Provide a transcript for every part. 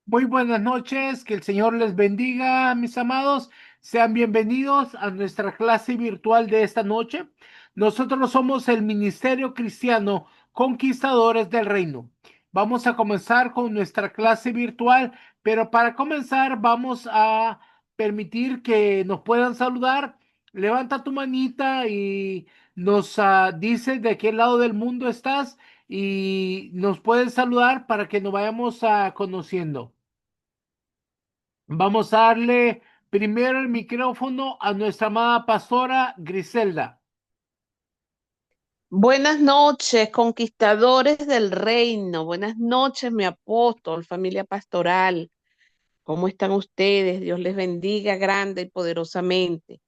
Muy buenas noches, que el Señor les bendiga, mis amados. Sean bienvenidos a nuestra clase virtual de esta noche. Nosotros somos el Ministerio Cristiano Conquistadores del Reino. Vamos a comenzar con nuestra clase virtual, pero para comenzar vamos a permitir que nos puedan saludar. Levanta tu manita y nos dice de qué lado del mundo estás y nos pueden saludar para que nos vayamos conociendo. Vamos a darle primero el micrófono a nuestra amada pastora Griselda. Buenas noches, conquistadores del reino. Buenas noches, mi apóstol, familia pastoral. ¿Cómo están ustedes? Dios les bendiga grande y poderosamente.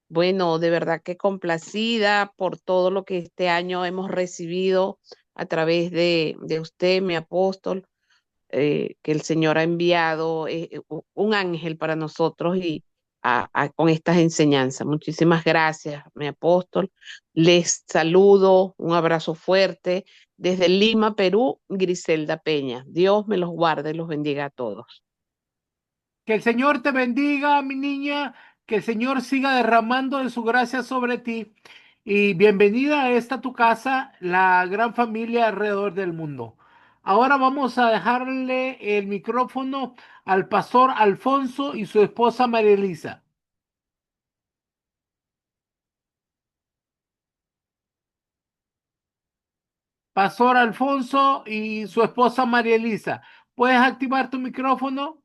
Bueno, de verdad que complacida por todo lo que este año hemos recibido a través de usted, mi apóstol, que el Señor ha enviado un ángel para nosotros y con estas enseñanzas. Muchísimas gracias, mi apóstol. Les saludo, un abrazo fuerte desde Lima, Perú, Griselda Peña. Dios me los guarde y los bendiga a todos. Que el Señor te bendiga, mi niña, que el Señor siga derramando de su gracia sobre ti. Y bienvenida a esta tu casa, la gran familia alrededor del mundo. Ahora vamos a dejarle el micrófono al pastor Alfonso y su esposa María Elisa. Pastor Alfonso y su esposa María Elisa, ¿puedes activar tu micrófono?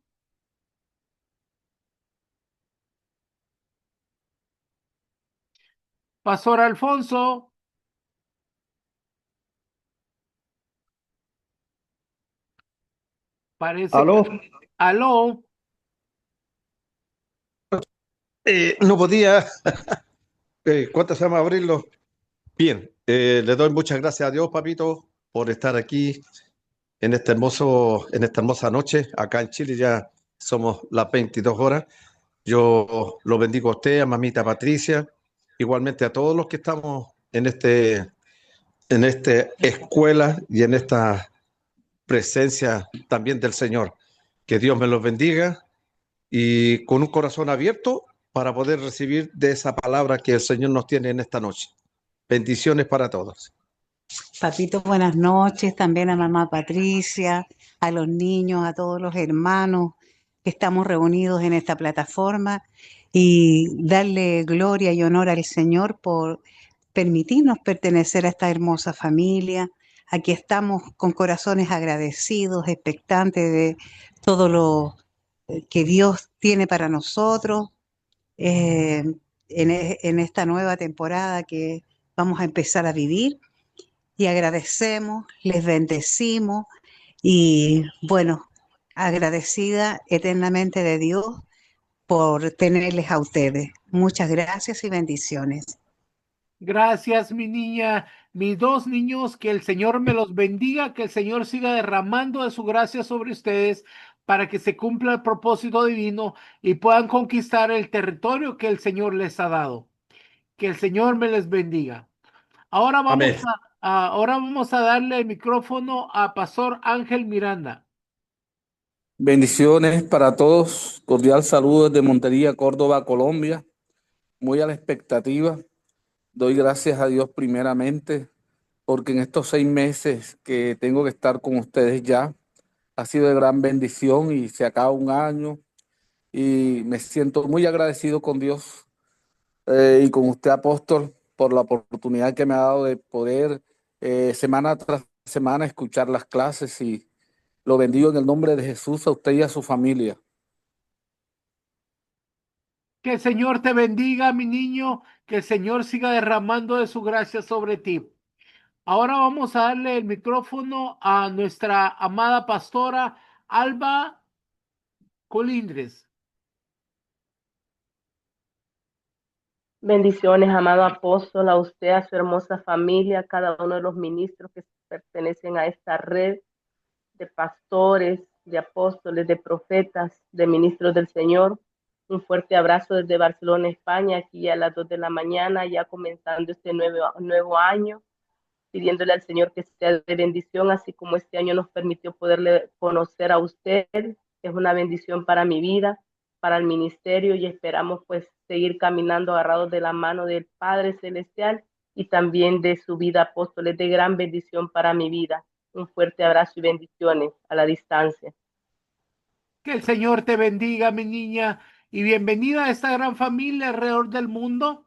Pastor Alfonso, parece que... Aló, Aló, no podía, ¿cuánto se llama abrirlo? Bien, le doy muchas gracias a Dios, papito, por estar aquí en esta hermosa noche. Acá en Chile ya somos las 22 horas. Yo lo bendigo a usted, a mamita Patricia, igualmente a todos los que estamos en esta escuela y en esta presencia también del Señor. Que Dios me los bendiga y con un corazón abierto para poder recibir de esa palabra que el Señor nos tiene en esta noche. Bendiciones para todos. Papito, buenas noches, también a mamá Patricia, a los niños, a todos los hermanos que estamos reunidos en esta plataforma y darle gloria y honor al Señor por permitirnos pertenecer a esta hermosa familia. Aquí estamos con corazones agradecidos, expectantes de todo lo que Dios tiene para nosotros eh, en esta nueva temporada que vamos a empezar a vivir y agradecemos, les bendecimos y bueno, agradecida eternamente de Dios por tenerles a ustedes. Muchas gracias y bendiciones. gracias, mi niña, mis dos niños, que el Señor me los bendiga, que el Señor siga derramando de su gracia sobre ustedes para que se cumpla el propósito divino y puedan conquistar el territorio que el Señor les ha dado. Que el Señor me les bendiga. Ahora Amén. ahora vamos a darle el micrófono a Pastor Ángel Miranda. Bendiciones para todos. Cordial saludo desde Montería, Córdoba, Colombia. Muy a la expectativa. Doy gracias a Dios primeramente porque en estos 6 meses que tengo que estar con ustedes ya ha sido de gran bendición y se acaba un año y me siento muy agradecido con Dios y con usted, apóstol, por la oportunidad que me ha dado de poder semana tras semana escuchar las clases y lo bendigo en el nombre de Jesús a usted y a su familia. Que el Señor te bendiga, mi niño, que el Señor siga derramando de su gracia sobre ti. Ahora vamos a darle el micrófono a nuestra amada pastora Alba Colindres. Bendiciones, amado apóstol, a usted, a su hermosa familia, a cada uno de los ministros que pertenecen a esta red de pastores, de apóstoles, de profetas, de ministros del Señor. Un fuerte abrazo desde Barcelona, España, aquí a las 2 de la mañana, ya comenzando este nuevo año, pidiéndole al Señor que sea de bendición, así como este año nos permitió poderle conocer a usted, es una bendición para mi vida, para el ministerio, y esperamos pues seguir caminando agarrados de la mano del Padre Celestial y también de su vida apóstol. Es de gran bendición para mi vida. Un fuerte abrazo y bendiciones a la distancia. Que el Señor te bendiga, mi niña, y bienvenida a esta gran familia alrededor del mundo.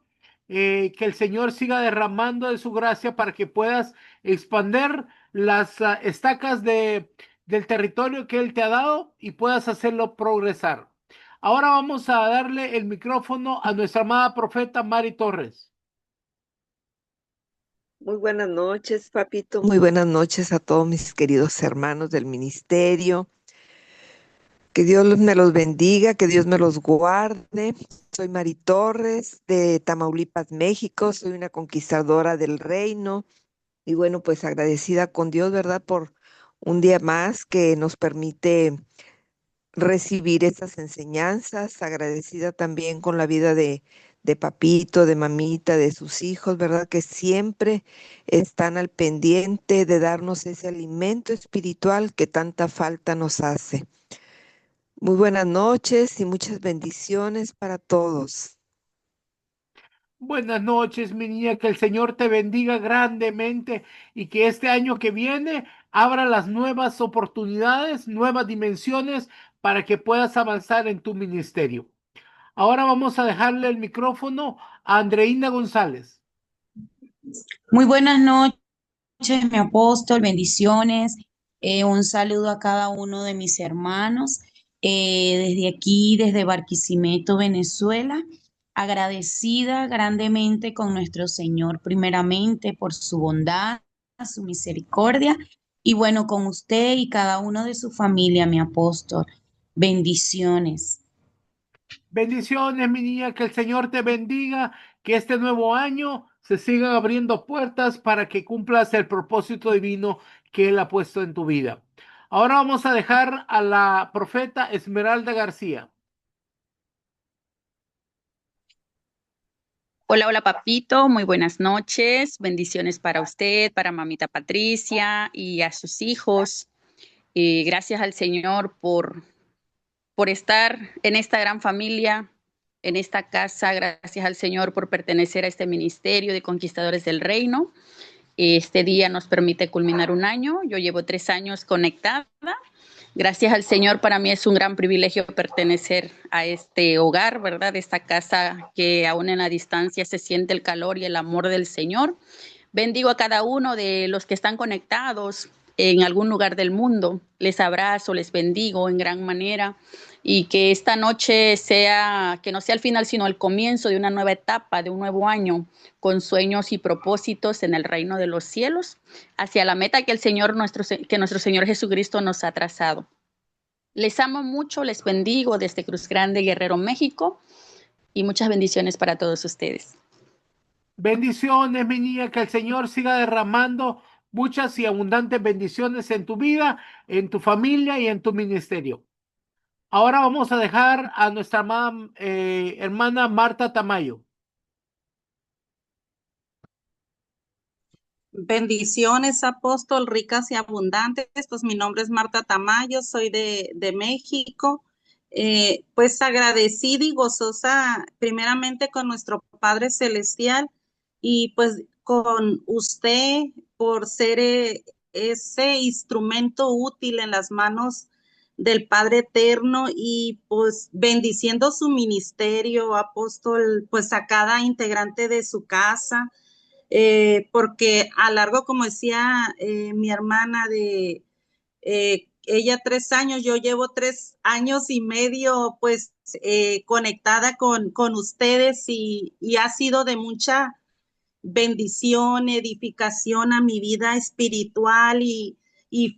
Que el Señor siga derramando de su gracia para que puedas expander las estacas del territorio que Él te ha dado y puedas hacerlo progresar. Ahora vamos a darle el micrófono a nuestra amada profeta Mari Torres. Muy buenas noches, papito. Muy buenas noches a todos mis queridos hermanos del ministerio. Que Dios me los bendiga, que Dios me los guarde. Soy Mari Torres de Tamaulipas, México. Soy una conquistadora del reino. Y bueno, pues agradecida con Dios, ¿verdad? Por un día más que nos permite recibir estas enseñanzas. Agradecida también con la vida de papito, de mamita, de sus hijos, ¿verdad? Que siempre están al pendiente de darnos ese alimento espiritual que tanta falta nos hace. Muy buenas noches y muchas bendiciones para todos. Buenas noches, mi niña, que el Señor te bendiga grandemente y que este año que viene abra las nuevas oportunidades, nuevas dimensiones para que puedas avanzar en tu ministerio. Ahora vamos a dejarle el micrófono a Andreina González. Muy buenas noches, mi apóstol, bendiciones. Un saludo a cada uno de mis hermanos. Desde aquí, desde Barquisimeto, Venezuela, agradecida grandemente con nuestro Señor, primeramente por su bondad, su misericordia, y bueno, con usted y cada uno de su familia, mi apóstol. Bendiciones. Bendiciones, mi niña, que el Señor te bendiga, que este nuevo año se sigan abriendo puertas para que cumplas el propósito divino que Él ha puesto en tu vida. Ahora vamos a dejar a la profeta Esmeralda García. Hola, hola papito, muy buenas noches, bendiciones para usted, para mamita Patricia y a sus hijos. Gracias al Señor por estar en esta gran familia, en esta casa. Gracias al Señor por pertenecer a este ministerio de Conquistadores del Reino. Este día nos permite culminar un año. Yo llevo 3 años conectada. Gracias al Señor, para mí es un gran privilegio pertenecer a este hogar, ¿verdad? Esta casa que aún en la distancia se siente el calor y el amor del Señor. Bendigo a cada uno de los que están conectados en algún lugar del mundo. Les abrazo, les bendigo en gran manera, y que esta noche que no sea el final, sino el comienzo de una nueva etapa, de un nuevo año, con sueños y propósitos en el reino de los cielos, hacia la meta que nuestro Señor Jesucristo nos ha trazado. Les amo mucho, les bendigo desde Cruz Grande, Guerrero, México, y muchas bendiciones para todos ustedes. Bendiciones, mi niña, que el Señor siga derramando muchas y abundantes bendiciones en tu vida, en tu familia y en tu ministerio. Ahora vamos a dejar a nuestra hermana Marta Tamayo. Bendiciones, apóstol, ricas y abundantes. Pues mi nombre es Marta Tamayo, soy de México. Pues agradecida y gozosa primeramente con nuestro Padre Celestial y pues con usted por ser ese instrumento útil en las manos del Padre Eterno, y pues bendiciendo su ministerio, apóstol, pues a cada integrante de su casa. Porque a largo, como decía mi hermana, ella 3 años, yo llevo 3 años y medio, pues conectada con ustedes, y ha sido de mucha bendición, edificación a mi vida espiritual y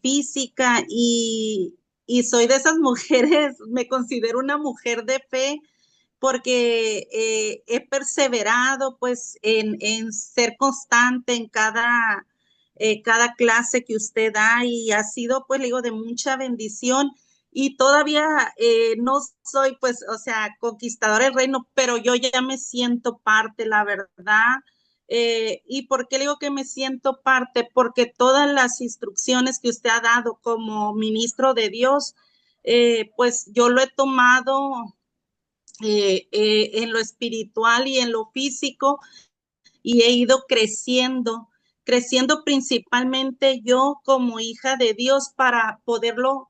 física, y soy de esas mujeres, me considero una mujer de fe, porque he perseverado pues en ser constante en cada clase que usted da, y ha sido pues, le digo, de mucha bendición, y todavía no soy pues, o sea, conquistadora del reino, pero yo ya me siento parte, la verdad. ¿Y por qué le digo que me siento parte? Porque todas las instrucciones que usted ha dado como ministro de Dios pues yo lo he tomado en lo espiritual y en lo físico y he ido creciendo principalmente yo como hija de Dios para poderlo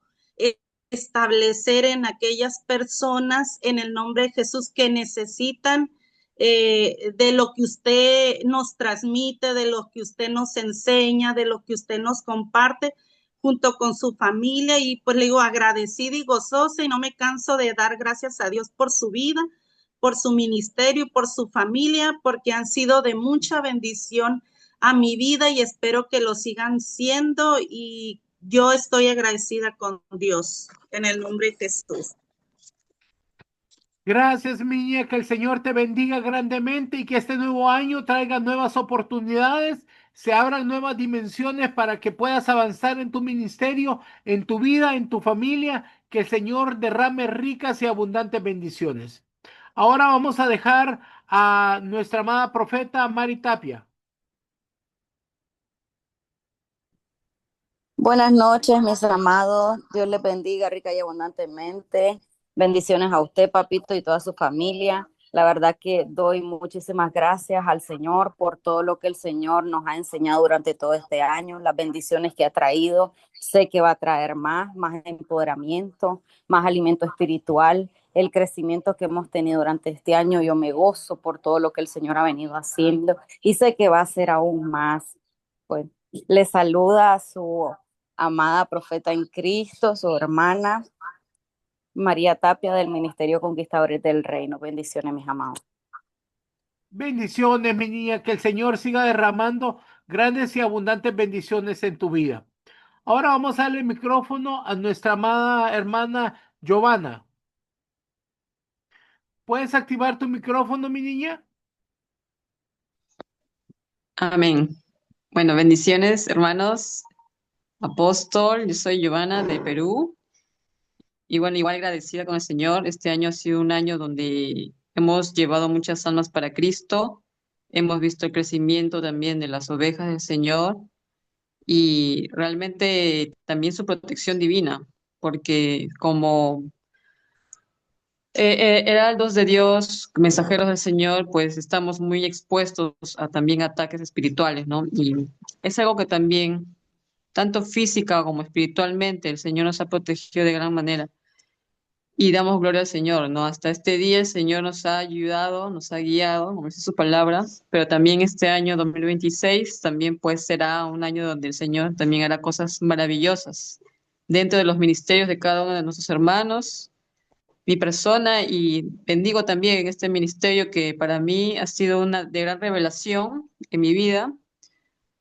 establecer en aquellas personas en el nombre de Jesús que necesitan de lo que usted nos transmite, de lo que usted nos enseña, de lo que usted nos comparte junto con su familia y pues le digo agradecida y gozosa y no me canso de dar gracias a Dios por su vida, por su ministerio y por su familia, porque han sido de mucha bendición a mi vida y espero que lo sigan siendo y yo estoy agradecida con Dios en el nombre de Jesús. Gracias, mi niña, que el Señor te bendiga grandemente y que este nuevo año traiga nuevas oportunidades, se abran nuevas dimensiones para que puedas avanzar en tu ministerio, en tu vida, en tu familia, que el Señor derrame ricas y abundantes bendiciones. Ahora vamos a dejar a nuestra amada profeta Mari Tapia. Buenas noches, mis amados. Dios les bendiga rica y abundantemente. Bendiciones a usted, papito, y toda su familia. La verdad que doy muchísimas gracias al Señor por todo lo que el Señor nos ha enseñado durante todo este año, las bendiciones que ha traído. Sé que va a traer más empoderamiento, más alimento espiritual, el crecimiento que hemos tenido durante este año. Yo me gozo por todo lo que el Señor ha venido haciendo y sé que va a ser aún más. Pues, le saluda a su amada profeta en Cristo, su hermana María Tapia del Ministerio Conquistadores del Reino. Bendiciones, mis amados. Bendiciones, mi niña, que el Señor siga derramando grandes y abundantes bendiciones en tu vida. Ahora vamos a darle el micrófono a nuestra amada hermana Giovanna. ¿Puedes activar tu micrófono, mi niña? Amén. Bueno, bendiciones, hermanos. Apóstol, yo soy Giovanna de Perú. Y bueno, igual agradecida con el Señor. Este año ha sido un año donde hemos llevado muchas almas para Cristo. Hemos visto el crecimiento también de las ovejas del Señor y realmente también su protección divina, porque como heraldos de Dios, mensajeros del Señor, pues estamos muy expuestos a también ataques espirituales, ¿no? Y es algo que también, tanto física como espiritualmente, el Señor nos ha protegido de gran manera. Y damos gloria al Señor, ¿no? Hasta este día el Señor nos ha ayudado, nos ha guiado, como dice su palabra, pero también este año 2026 también pues será un año donde el Señor también hará cosas maravillosas dentro de los ministerios de cada uno de nuestros hermanos, mi persona, y bendigo también en este ministerio que para mí ha sido una de gran revelación en mi vida,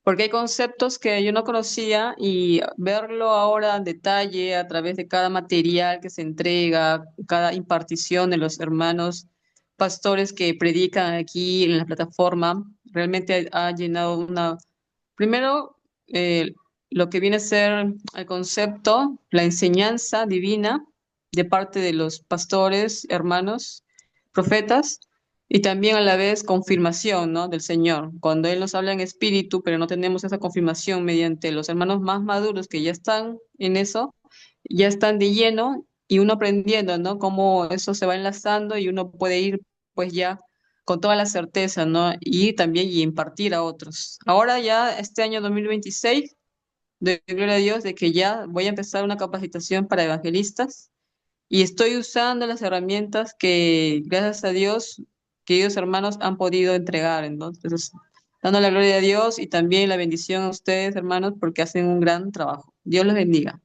porque hay conceptos que yo no conocía y verlo ahora en detalle a través de cada material que se entrega, cada impartición de los hermanos pastores que predican aquí en la plataforma, realmente ha llenado primero, lo que viene a ser el concepto, la enseñanza divina de parte de los pastores, hermanos, profetas, y también a la vez confirmación, ¿no? Del Señor. Cuando Él nos habla en espíritu, pero no tenemos esa confirmación mediante los hermanos más maduros que ya están en eso, ya están de lleno y uno aprendiendo, ¿no? Cómo eso se va enlazando y uno puede ir pues ya con toda la certeza, ¿no? Y también y impartir a otros. Ahora ya este año 2026, de gloria a Dios, de que ya voy a empezar una capacitación para evangelistas y estoy usando las herramientas que, gracias a Dios, queridos hermanos, han podido entregar. Entonces, dando la gloria a Dios y también la bendición a ustedes, hermanos, porque hacen un gran trabajo. Dios los bendiga.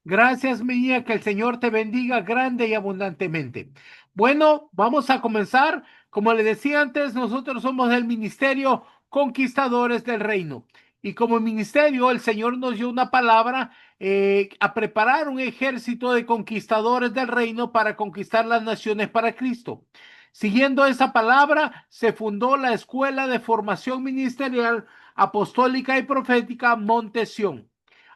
Gracias, mi niña, que el Señor te bendiga grande y abundantemente. Bueno, vamos a comenzar. Como le decía antes, nosotros somos del Ministerio Conquistadores del Reino. Y como ministerio, el Señor nos dio una palabra a preparar un ejército de conquistadores del reino para conquistar las naciones para Cristo. Siguiendo esa palabra, se fundó la Escuela de Formación Ministerial Apostólica y Profética Montesión.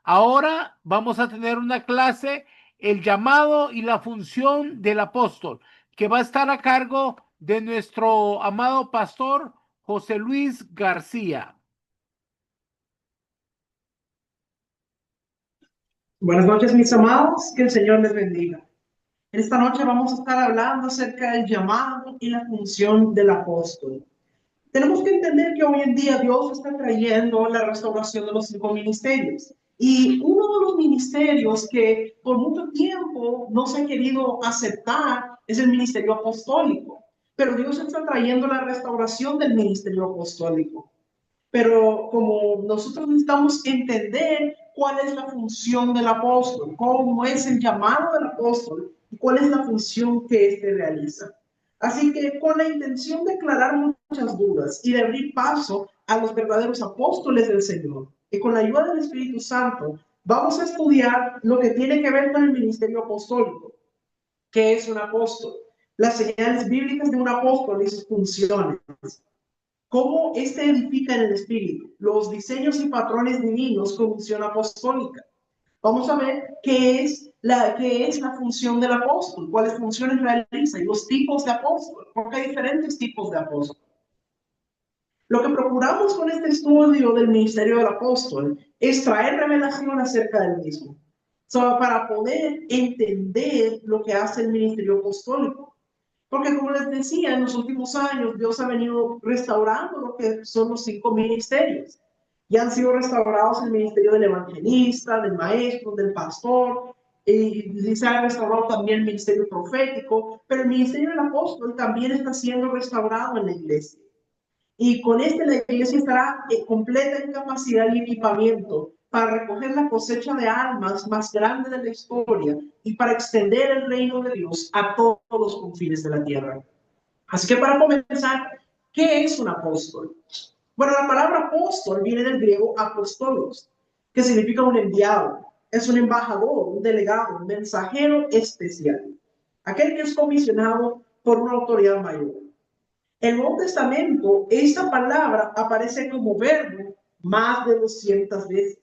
Ahora vamos a tener una clase, el llamado y la función del apóstol, que va a estar a cargo de nuestro amado pastor José Luis García. Buenas noches, mis amados, que el Señor les bendiga. En esta noche vamos a estar hablando acerca del llamado y la función del apóstol. Tenemos que entender que hoy en día Dios está trayendo la restauración de los 5 ministerios. Y uno de los ministerios que por mucho tiempo no se ha querido aceptar es el ministerio apostólico. Pero Dios está trayendo la restauración del ministerio apostólico. Pero como nosotros necesitamos entender cuál es la función del apóstol, cómo es el llamado del apóstol y cuál es la función que éste realiza. Así que con la intención de aclarar muchas dudas y de abrir paso a los verdaderos apóstoles del Señor, y con la ayuda del Espíritu Santo, vamos a estudiar lo que tiene que ver con el ministerio apostólico. ¿Qué es un apóstol? Las señales bíblicas de un apóstol y sus funciones. ¿Cómo éste edifica en el Espíritu? Los diseños y patrones divinos con función apostólica. Vamos a ver qué es la función del apóstol, cuáles funciones realiza y los tipos de apóstol, porque hay diferentes tipos de apóstol. Lo que procuramos con este estudio del ministerio del apóstol es traer revelación acerca del mismo, para poder entender lo que hace el ministerio apostólico. Porque como les decía, en los últimos años Dios ha venido restaurando lo que son los 5 ministerios. Ya han sido restaurados el ministerio del evangelista, del maestro, del pastor, y se ha restaurado también el ministerio profético, pero el ministerio del apóstol también está siendo restaurado en la iglesia. Y con este la iglesia estará completa en capacidad y equipamiento para recoger la cosecha de almas más grande de la historia y para extender el reino de Dios a todos los confines de la tierra. Así que para comenzar, ¿qué es un apóstol? Bueno, la palabra apóstol viene del griego apostolos, que significa un enviado. Es un embajador, un delegado, un mensajero especial. Aquel que es comisionado por una autoridad mayor. En el Nuevo Testamento, esta palabra aparece como verbo más de 200 veces,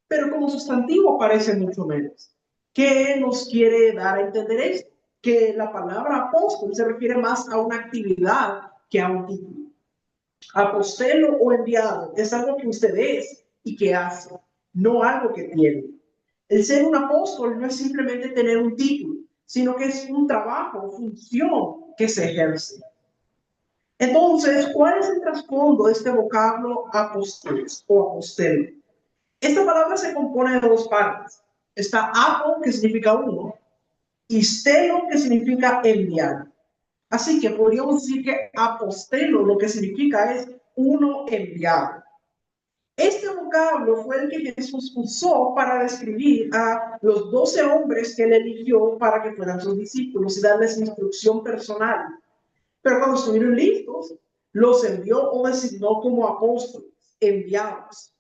pero como sustantivo aparece mucho menos. ¿Qué nos quiere dar a entender esto? Que la palabra apóstol se refiere más a una actividad que a un título. Apostelo o enviado es algo que usted es y que hace, no algo que tiene. El ser un apóstol no es simplemente tener un título, sino que es un trabajo, función que se ejerce. Entonces, ¿cuál es el trasfondo de este vocablo apóstoles o apostelo? Esta palabra se compone de 2 partes. Está apo, que significa uno, y stelo, que significa enviar. Así que podríamos decir que apostelo lo que significa es uno enviado. Este vocablo fue el que Jesús usó para describir a los 12 hombres que él eligió para que fueran sus discípulos y darles instrucción personal. Pero cuando estuvieron listos, los envió o designó como apóstoles, enviados.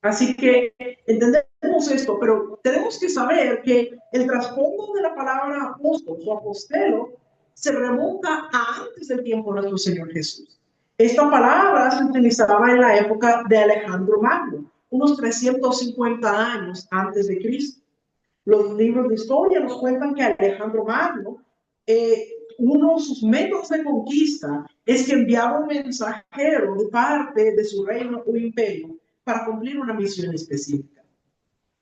Así que entendemos esto, pero tenemos que saber que el trasfondo de la palabra apóstol o apostelo se remonta a antes del tiempo de nuestro Señor Jesús. Esta palabra se utilizaba en la época de Alejandro Magno, unos 350 años antes de Cristo. Los libros de historia nos cuentan que Alejandro Magno, uno de sus métodos de conquista es que enviaba un mensajero de parte de su reino o imperio para cumplir una misión específica.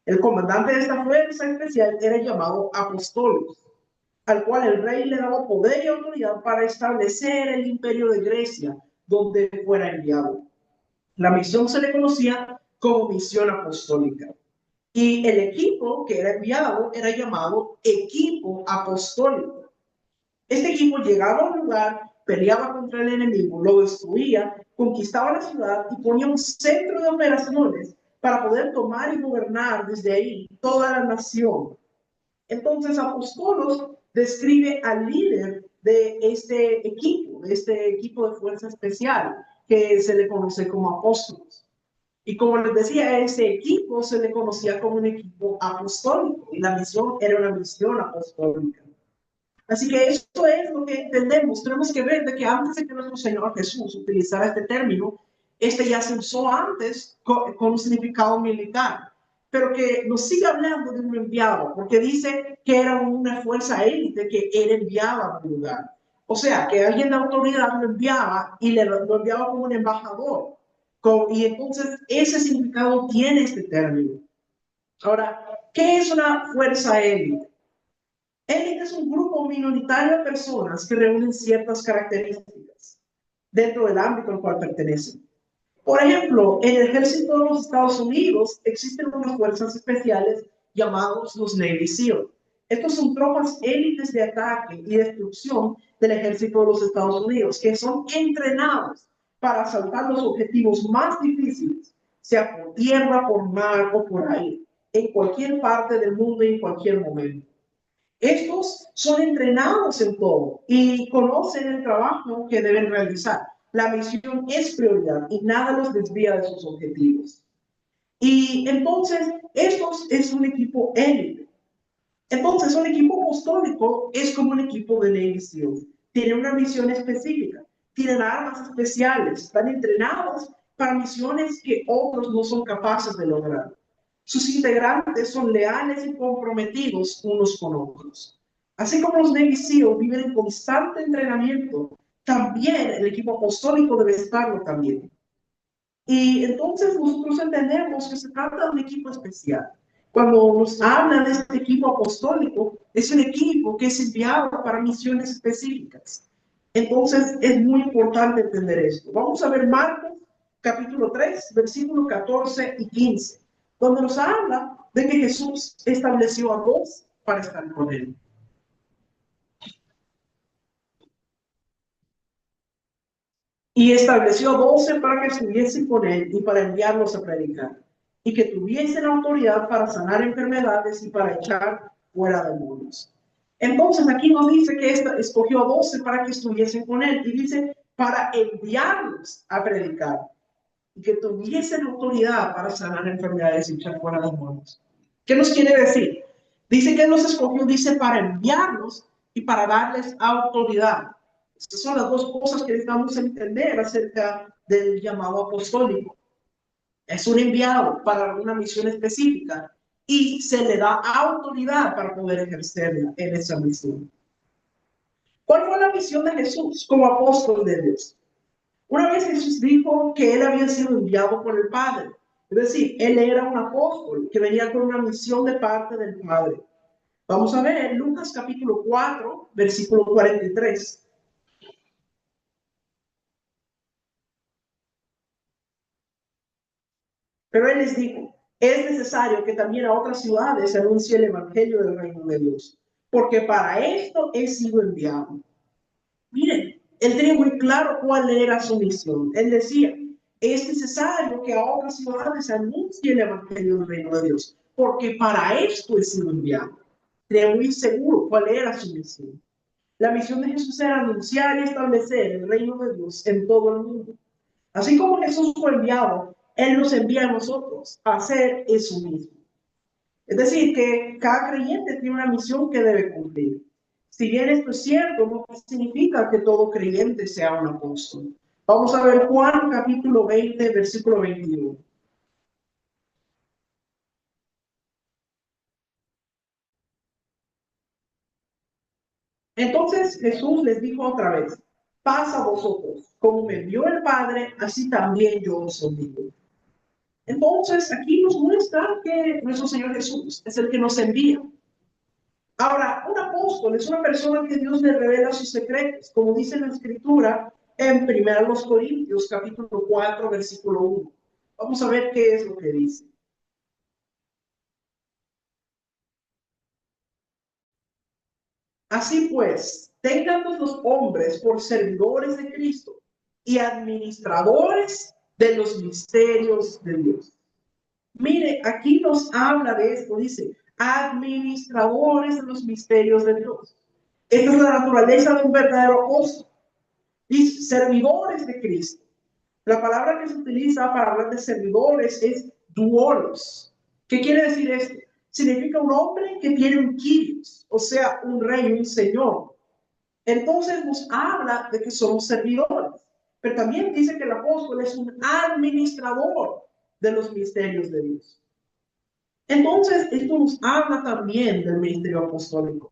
El comandante de esta fuerza especial era llamado apostolos, al cual el rey le daba poder y autoridad para establecer el imperio de Grecia, donde fuera enviado. La misión se le conocía como misión apostólica. Y el equipo que era enviado era llamado equipo apostólico. Este equipo llegaba a un lugar, peleaba contra el enemigo, lo destruía, conquistaba la ciudad y ponía un centro de operaciones para poder tomar y gobernar desde ahí toda la nación. Entonces, Apostolos describe al líder de este equipo de fuerza especial, que se le conoce como apóstolos. Y como les decía, ese equipo se le conocía como un equipo apostólico y la misión era una misión apostólica. Así que esto es lo que entendemos. Tenemos que ver de que antes de que nuestro Señor Jesús utilizara este término, este ya se usó antes con un significado militar, pero que nos sigue hablando de un enviado, porque dice que era una fuerza élite que él enviaba a un lugar. O sea, que alguien de autoridad lo enviaba y lo enviaba como un embajador. Y entonces ese significado tiene este término. Ahora, ¿qué es una fuerza élite? Élite es un grupo minoritario de personas que reúnen ciertas características dentro del ámbito al cual pertenecen. Por ejemplo, en el ejército de los Estados Unidos existen unas fuerzas especiales llamados los Navy SEAL. Estos son tropas élites de ataque y destrucción del ejército de los Estados Unidos, que son entrenados para asaltar los objetivos más difíciles, sea por tierra, por mar o por aire, en cualquier parte del mundo y en cualquier momento. Estos son entrenados en todo y conocen el trabajo que deben realizar. La misión es prioridad y nada los desvía de sus objetivos. Y entonces, estos es un equipo élite. Entonces, un equipo apostólico es como un equipo de Navy SEAL. Tiene una misión específica, tienen armas especiales, están entrenados para misiones que otros no son capaces de lograr. Sus integrantes son leales y comprometidos unos con otros. Así como los Navy SEAL viven en constante entrenamiento, también el equipo apostólico debe estarlo también. Y entonces nosotros entendemos que se trata de un equipo especial. Cuando nos habla de este equipo apostólico, es un equipo que es enviado para misiones específicas. Entonces es muy importante entender esto. Vamos a ver Marcos capítulo 3, versículos 14 y 15, donde nos habla de que Jesús estableció a 2 para estar con él. Y estableció 12 para que estuviesen con él y para enviarlos a predicar, y que tuviesen autoridad para sanar enfermedades y para echar fuera demonios. Entonces aquí nos dice que escogió 12 para que estuviesen con él, y dice para enviarlos a predicar, y que tuviesen autoridad para sanar enfermedades y echar fuera demonios. ¿Qué nos quiere decir? Dice que los escogió, dice para enviarlos y para darles autoridad. Estas son las dos cosas que necesitamos entender acerca del llamado apostólico. Es un enviado para una misión específica y se le da autoridad para poder ejercerla en esa misión. ¿Cuál fue la misión de Jesús como apóstol de Dios? Una vez Jesús dijo que él había sido enviado por el Padre. Es decir, él era un apóstol que venía con una misión de parte del Padre. Vamos a ver Lucas capítulo 4, versículo 43. Pero él les dijo, es necesario que también a otras ciudades se anuncie el evangelio del reino de Dios, porque para esto he sido enviado. Miren, él tenía muy claro cuál era su misión. Él decía, es necesario que a otras ciudades se anuncie el evangelio del reino de Dios, porque para esto he sido enviado. Tenía muy seguro cuál era su misión. La misión de Jesús era anunciar y establecer el reino de Dios en todo el mundo. Así como Jesús fue enviado, Él nos envía a nosotros a hacer eso mismo. Es decir, que cada creyente tiene una misión que debe cumplir. Si bien esto es cierto, no significa que todo creyente sea un apóstol. Vamos a ver Juan capítulo 20, versículo 21. Entonces Jesús les dijo otra vez, paz a vosotros, como me envió el Padre, así también yo os envío. Entonces, aquí nos muestra que nuestro Señor Jesús es el que nos envía. Ahora, un apóstol es una persona que Dios le revela sus secretos, como dice la Escritura en 1 Corintios, capítulo 4, versículo 1. Vamos a ver qué es lo que dice. Así pues, tengan los hombres por servidores de Cristo y administradores de los misterios de Dios. Mire, aquí nos habla de esto, dice, administradores de los misterios de Dios. Esta es la naturaleza de un verdadero apóstol. Dice, servidores de Cristo. La palabra que se utiliza para hablar de servidores es duolos. ¿Qué quiere decir esto? Significa un hombre que tiene un kyrios, o sea, un rey, un señor. Entonces nos habla de que somos servidores, pero también dice que el apóstol es un administrador de los misterios de Dios. Entonces, esto nos habla también del ministerio apostólico.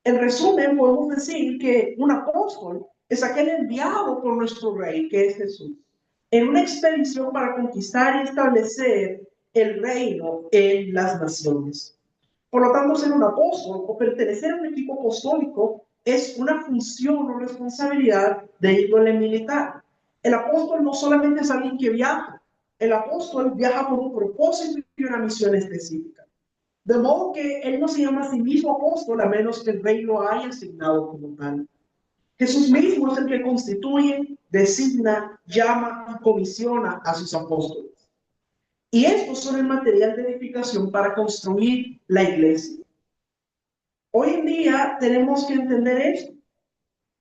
En resumen, podemos decir que un apóstol es aquel enviado por nuestro rey, que es Jesús, en una expedición para conquistar y establecer el reino en las naciones. Por lo tanto, ser un apóstol o pertenecer a un equipo apostólico es una función o responsabilidad de índole militar. El apóstol no solamente es alguien que viaja, el apóstol viaja por un propósito y una misión específica. De modo que él no se llama a sí mismo apóstol a menos que el rey lo haya asignado como tal. Jesús mismo es el que constituye, designa, llama y comisiona a sus apóstoles. Y estos son el material de edificación para construir la iglesia. Hoy en día tenemos que entender esto,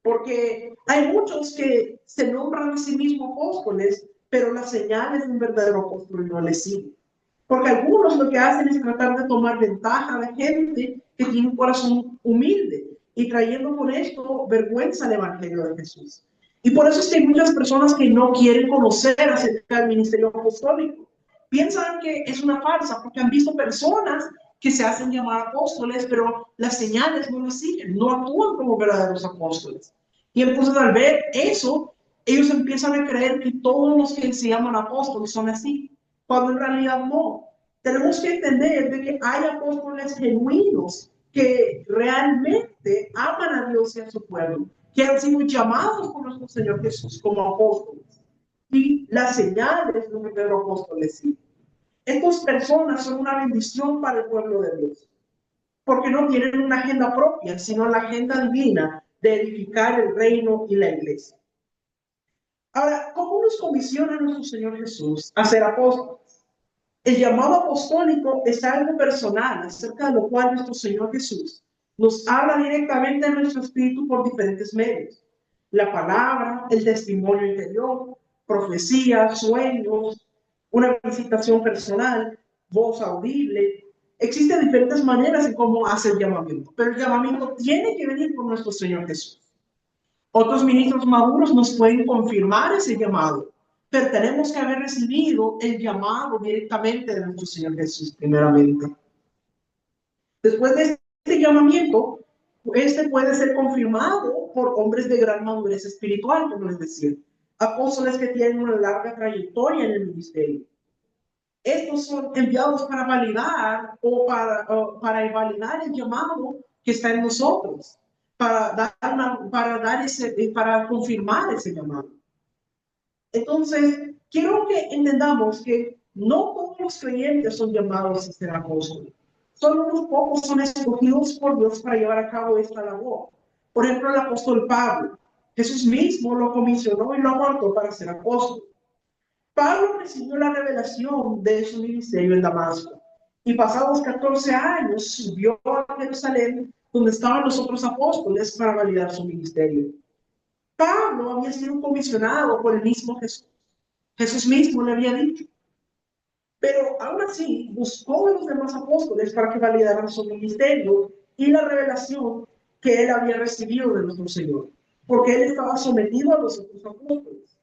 porque hay muchos que se nombran a sí mismos apóstoles, pero las señales de un verdadero apóstol no les siguen. Porque algunos lo que hacen es tratar de tomar ventaja de gente que tiene un corazón humilde y trayendo con esto vergüenza al evangelio de Jesús. Y por eso es que hay muchas personas que no quieren conocer acerca del ministerio apostólico. Piensan que es una farsa porque han visto personas que se hacen llamar apóstoles, pero las señales no las siguen, no actúan como verdaderos apóstoles. Y entonces al ver eso, ellos empiezan a creer que todos los que se llaman apóstoles son así, cuando en realidad no. Tenemos que entender de que hay apóstoles genuinos que realmente aman a Dios y a su pueblo, que han sido llamados por nuestro Señor Jesús como apóstoles. Y las señales de un verdadero apóstol les siguen. Estas personas son una bendición para el pueblo de Dios, porque no tienen una agenda propia, sino la agenda divina de edificar el reino y la iglesia. Ahora, ¿cómo nos comisiona nuestro Señor Jesús a ser apóstoles? El llamado apostólico es algo personal, acerca de lo cual nuestro Señor Jesús nos habla directamente a nuestro espíritu por diferentes medios. La palabra, el testimonio interior, profecía, sueños, una visitación personal, voz audible. Existen diferentes maneras en cómo hacer el llamamiento, pero el llamamiento tiene que venir por nuestro Señor Jesús. Otros ministros maduros nos pueden confirmar ese llamado, pero tenemos que haber recibido el llamado directamente de nuestro Señor Jesús primeramente. Después de este llamamiento, este puede ser confirmado por hombres de gran madurez espiritual, como les decía, apóstoles que tienen una larga trayectoria en el ministerio. Estos son enviados para validar o para validar el llamado que está en nosotros, para confirmar ese llamado. Entonces, quiero que entendamos que no todos los creyentes son llamados a ser apóstoles. Solo unos pocos son escogidos por Dios para llevar a cabo esta labor. Por ejemplo, el apóstol Pablo. Jesús mismo lo comisionó y lo apartó para ser apóstol. Pablo recibió la revelación de su ministerio en Damasco y pasados 14 años subió a Jerusalén, donde estaban los otros apóstoles, para validar su ministerio. Pablo había sido comisionado por el mismo Jesús. Jesús mismo le había dicho. Pero aún así buscó a los demás apóstoles para que validaran su ministerio y la revelación que él había recibido de nuestro Señor, porque él estaba sometido a los otros apóstoles.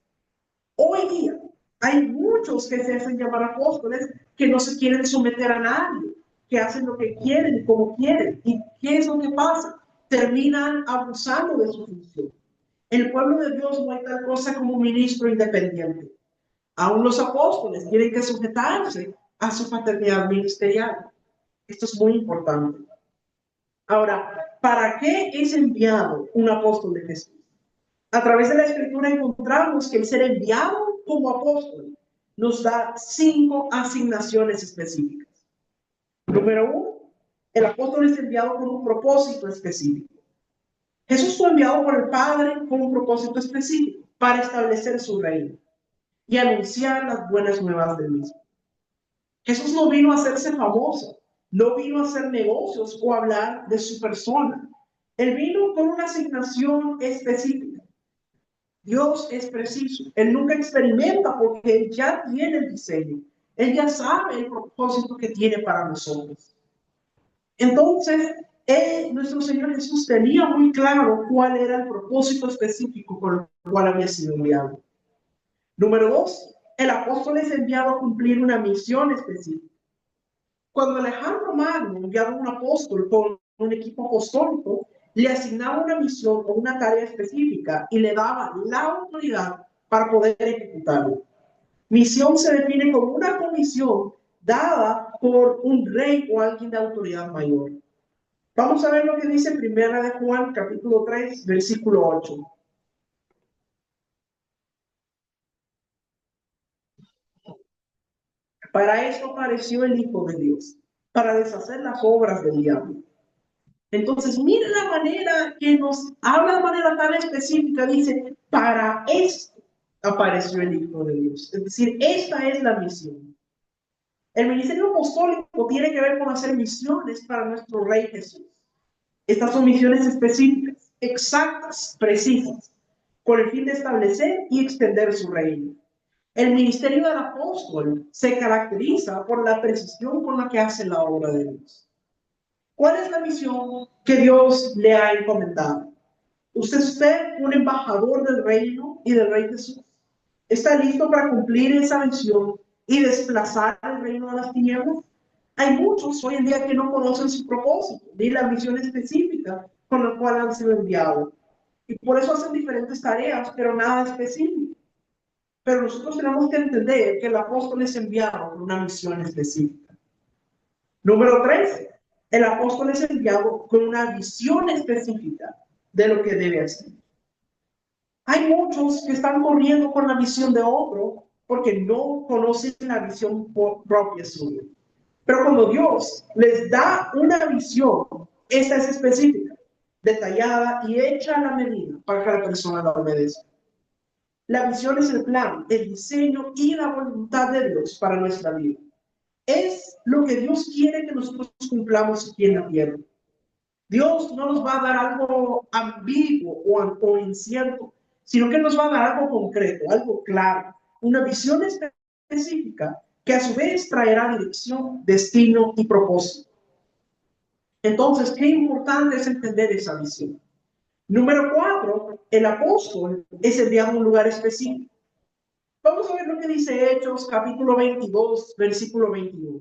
Hoy día hay muchos que se hacen llamar apóstoles que no se quieren someter a nadie, que hacen lo que quieren y como quieren. ¿Y qué es lo que pasa? Terminan abusando de su función. En el pueblo de Dios no hay tal cosa como un ministro independiente. Aún los apóstoles tienen que sujetarse a su paternidad ministerial. Esto es muy importante. Ahora, ¿para qué es enviado un apóstol de Jesús? A través de la Escritura encontramos que el ser enviado como apóstol nos da 5 asignaciones específicas. Número 1, el apóstol es enviado con un propósito específico. Jesús fue enviado por el Padre con un propósito específico para establecer su reino y anunciar las buenas nuevas del mismo. Jesús no vino a hacerse famoso, no vino a hacer negocios o hablar de su persona. Él vino con una asignación específica. Dios es preciso. Él nunca experimenta porque Él ya tiene el diseño. Él ya sabe el propósito que tiene para nosotros. Entonces, nuestro Señor Jesús tenía muy claro cuál era el propósito específico con el cual había sido enviado. Número 2, el apóstol es enviado a cumplir una misión específica. Cuando Alejandro Magno enviaba a un apóstol con un equipo apostólico, le asignaba una misión o una tarea específica y le daba la autoridad para poder ejecutarlo. Misión se define como una comisión dada por un rey o alguien de autoridad mayor. Vamos a ver lo que dice Primera de Juan, capítulo 3, versículo 8. Para esto apareció el Hijo de Dios, para deshacer las obras del diablo. Entonces, miren la manera que nos habla de manera tan específica. Dice, para esto apareció el Hijo de Dios. Es decir, esta es la misión. El ministerio apostólico tiene que ver con hacer misiones para nuestro Rey Jesús. Estas son misiones específicas, exactas, precisas, con el fin de establecer y extender su reino. El ministerio del apóstol se caracteriza por la precisión con la que hace la obra de Dios. ¿Cuál es la misión que Dios le ha encomendado? ¿Usted es un embajador del reino y del Rey Jesús? ¿Está listo para cumplir esa misión y desplazar el reino de las tinieblas? Hay muchos hoy en día que no conocen su propósito ni la misión específica con la cual han sido enviados. Y por eso hacen diferentes tareas, pero nada específico. Pero nosotros tenemos que entender que el apóstol es enviado con una misión específica. Número 3, el apóstol es enviado con una visión específica de lo que debe hacer. Hay muchos que están corriendo con la visión de otro porque no conocen la visión propia suya. Pero cuando Dios les da una visión, esta es específica, detallada y hecha a la medida para que la persona la obedezca. La visión es el plan, el diseño y la voluntad de Dios para nuestra vida. Es lo que Dios quiere que nosotros cumplamos aquí en la tierra. Dios no nos va a dar algo ambiguo o incierto, sino que nos va a dar algo concreto, algo claro, una visión específica que a su vez traerá dirección, destino y propósito. Entonces, qué importante es entender esa visión. Número 4, el apóstol es enviado a un lugar específico. Vamos a ver lo que dice Hechos, capítulo 22, versículo 21.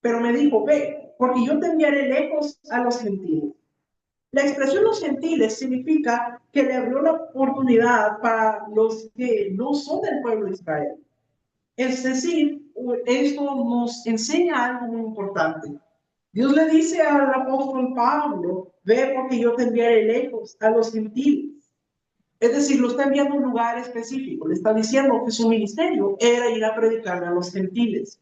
Pero me dijo, ve, porque yo te enviaré lejos a los gentiles. La expresión los gentiles significa que le abrió la oportunidad para los que no son del pueblo de Israel. Es decir, esto nos enseña algo muy importante. Dios le dice al apóstol Pablo, ve porque yo te enviaré lejos a los gentiles. Es decir, lo está enviando a un lugar específico. Le está diciendo que su ministerio era ir a predicarle a los gentiles.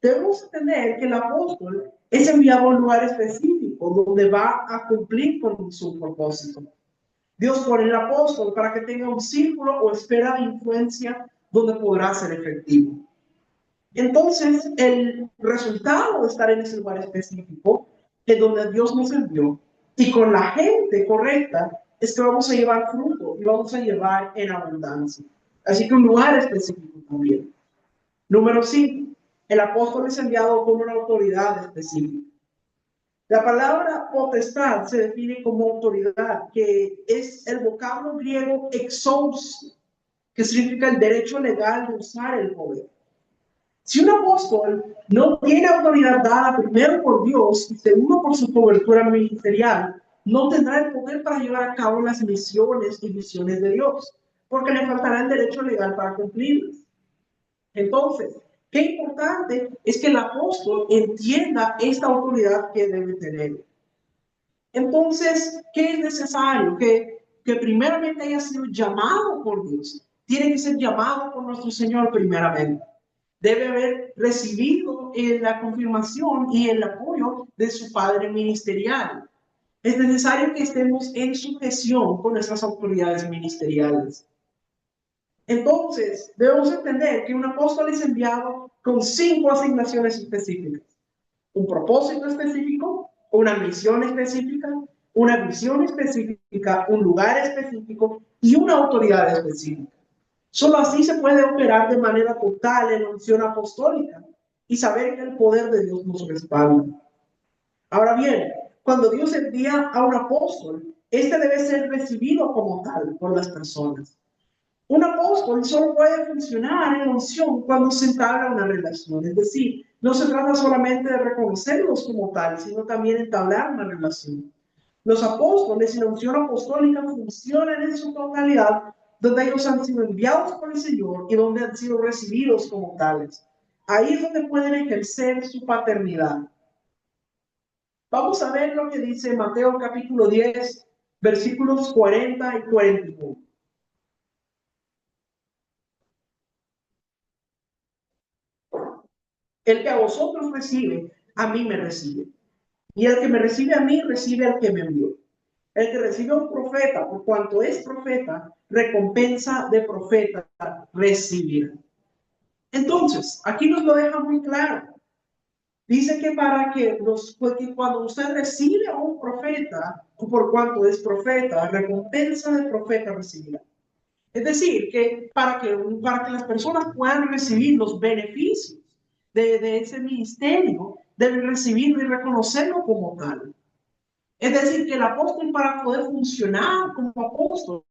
Debemos entender que el apóstol es enviado a un lugar específico donde va a cumplir con su propósito. Dios pone el apóstol para que tenga un círculo o esfera de influencia donde podrá ser efectivo. Entonces, el resultado de estar en ese lugar específico es donde Dios nos envió y con la gente correcta es que vamos a llevar fruto y vamos a llevar en abundancia. Así que un lugar específico también. Número 5. El apóstol es enviado con una autoridad específica. La palabra potestad se define como autoridad, que es el vocablo griego exousia, que significa el derecho legal de usar el poder. Si un apóstol no tiene autoridad dada primero por Dios y segundo por su cobertura ministerial, no tendrá el poder para llevar a cabo las misiones y visiones de Dios, porque le faltará el derecho legal para cumplirlas. Entonces, qué importante es que el apóstol entienda esta autoridad que debe tener. Entonces, ¿qué es necesario? Que primeramente haya sido llamado por Dios. Tiene que ser llamado por nuestro Señor primeramente. Debe haber recibido la confirmación y el apoyo de su padre ministerial. Es necesario que estemos en sujeción con nuestras autoridades ministeriales. Entonces, debemos entender que un apóstol es enviado con 5 asignaciones específicas. Un propósito específico, una misión específica, una visión específica, un lugar específico y una autoridad específica. Solo así se puede operar de manera total en la unción apostólica y saber que el poder de Dios nos respalda. Ahora bien, cuando Dios envía a un apóstol, este debe ser recibido como tal por las personas. Un apóstol solo puede funcionar en la unción cuando se entabla una relación. Es decir, no se trata solamente de reconocerlos como tal, sino también entablar una relación. Los apóstoles y la unción apostólica funcionan en su totalidad donde ellos han sido enviados por el Señor y donde han sido recibidos como tales. Ahí es donde pueden ejercer su paternidad. Vamos a ver lo que dice Mateo capítulo 10, versículos 40 y 41. El que a vosotros recibe, a mí me recibe. Y el que me recibe a mí, recibe al que me envió. El que recibe a un profeta, por cuanto es profeta, recompensa de profeta recibirá. Entonces, aquí nos lo deja muy claro. Dice que porque cuando usted recibe a un profeta, o por cuanto es profeta, recompensa de profeta recibirá. Es decir, que para que las personas puedan recibir los beneficios de ese ministerio, deben recibirlo y reconocerlo como tal. Es decir, que el apóstol, para poder funcionar como apóstol,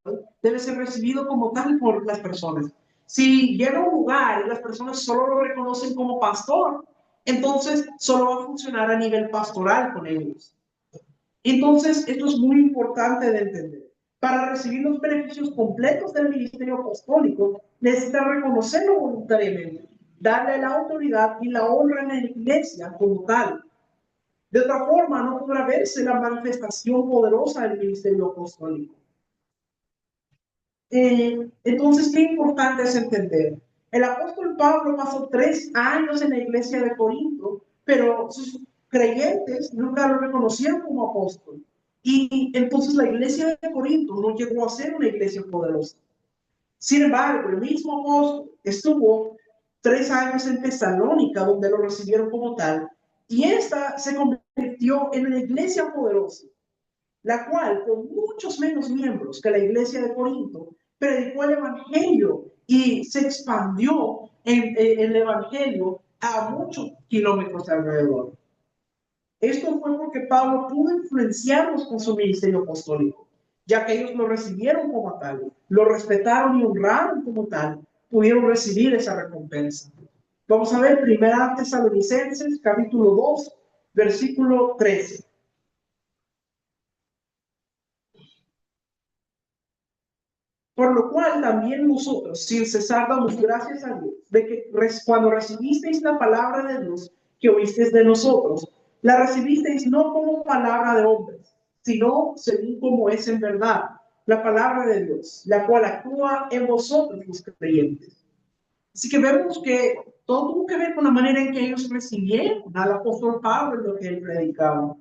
debe ser recibido como tal por las personas. Si llega a un lugar y las personas solo lo reconocen como pastor, entonces solo va a funcionar a nivel pastoral con ellos. Entonces, esto es muy importante de entender. Para recibir los beneficios completos del ministerio apostólico, necesita reconocerlo voluntariamente, darle la autoridad y la honra en la iglesia como tal. De otra forma, no podrá verse la manifestación poderosa del ministerio apostólico. Entonces, qué importante es entender. El apóstol Pablo pasó 3 años en la iglesia de Corinto, pero sus creyentes nunca lo reconocieron como apóstol. Y entonces la iglesia de Corinto no llegó a ser una iglesia poderosa. Sin embargo, el mismo apóstol estuvo 3 años en Tesalónica, donde lo recibieron como tal, y esta se convirtió en una iglesia poderosa, la cual, con muchos menos miembros que la iglesia de Corinto, predicó el evangelio y se expandió el evangelio a muchos kilómetros alrededor. Esto fue porque Pablo pudo influenciarlos con su ministerio apostólico, ya que ellos lo recibieron como tal, lo respetaron y honraron como tal, pudieron recibir esa recompensa. Vamos a ver 1 Tesalonicenses, capítulo 2, versículo 13. Por lo cual también nosotros, sin cesar, damos gracias a Dios, de que cuando recibisteis la palabra de Dios que oísteis de nosotros, la recibisteis no como palabra de hombres, sino según como es en verdad, la palabra de Dios, la cual actúa en vosotros los creyentes. Así que vemos que todo tuvo que ver con la manera en que ellos recibieron al apóstol Pablo en lo que él predicaba.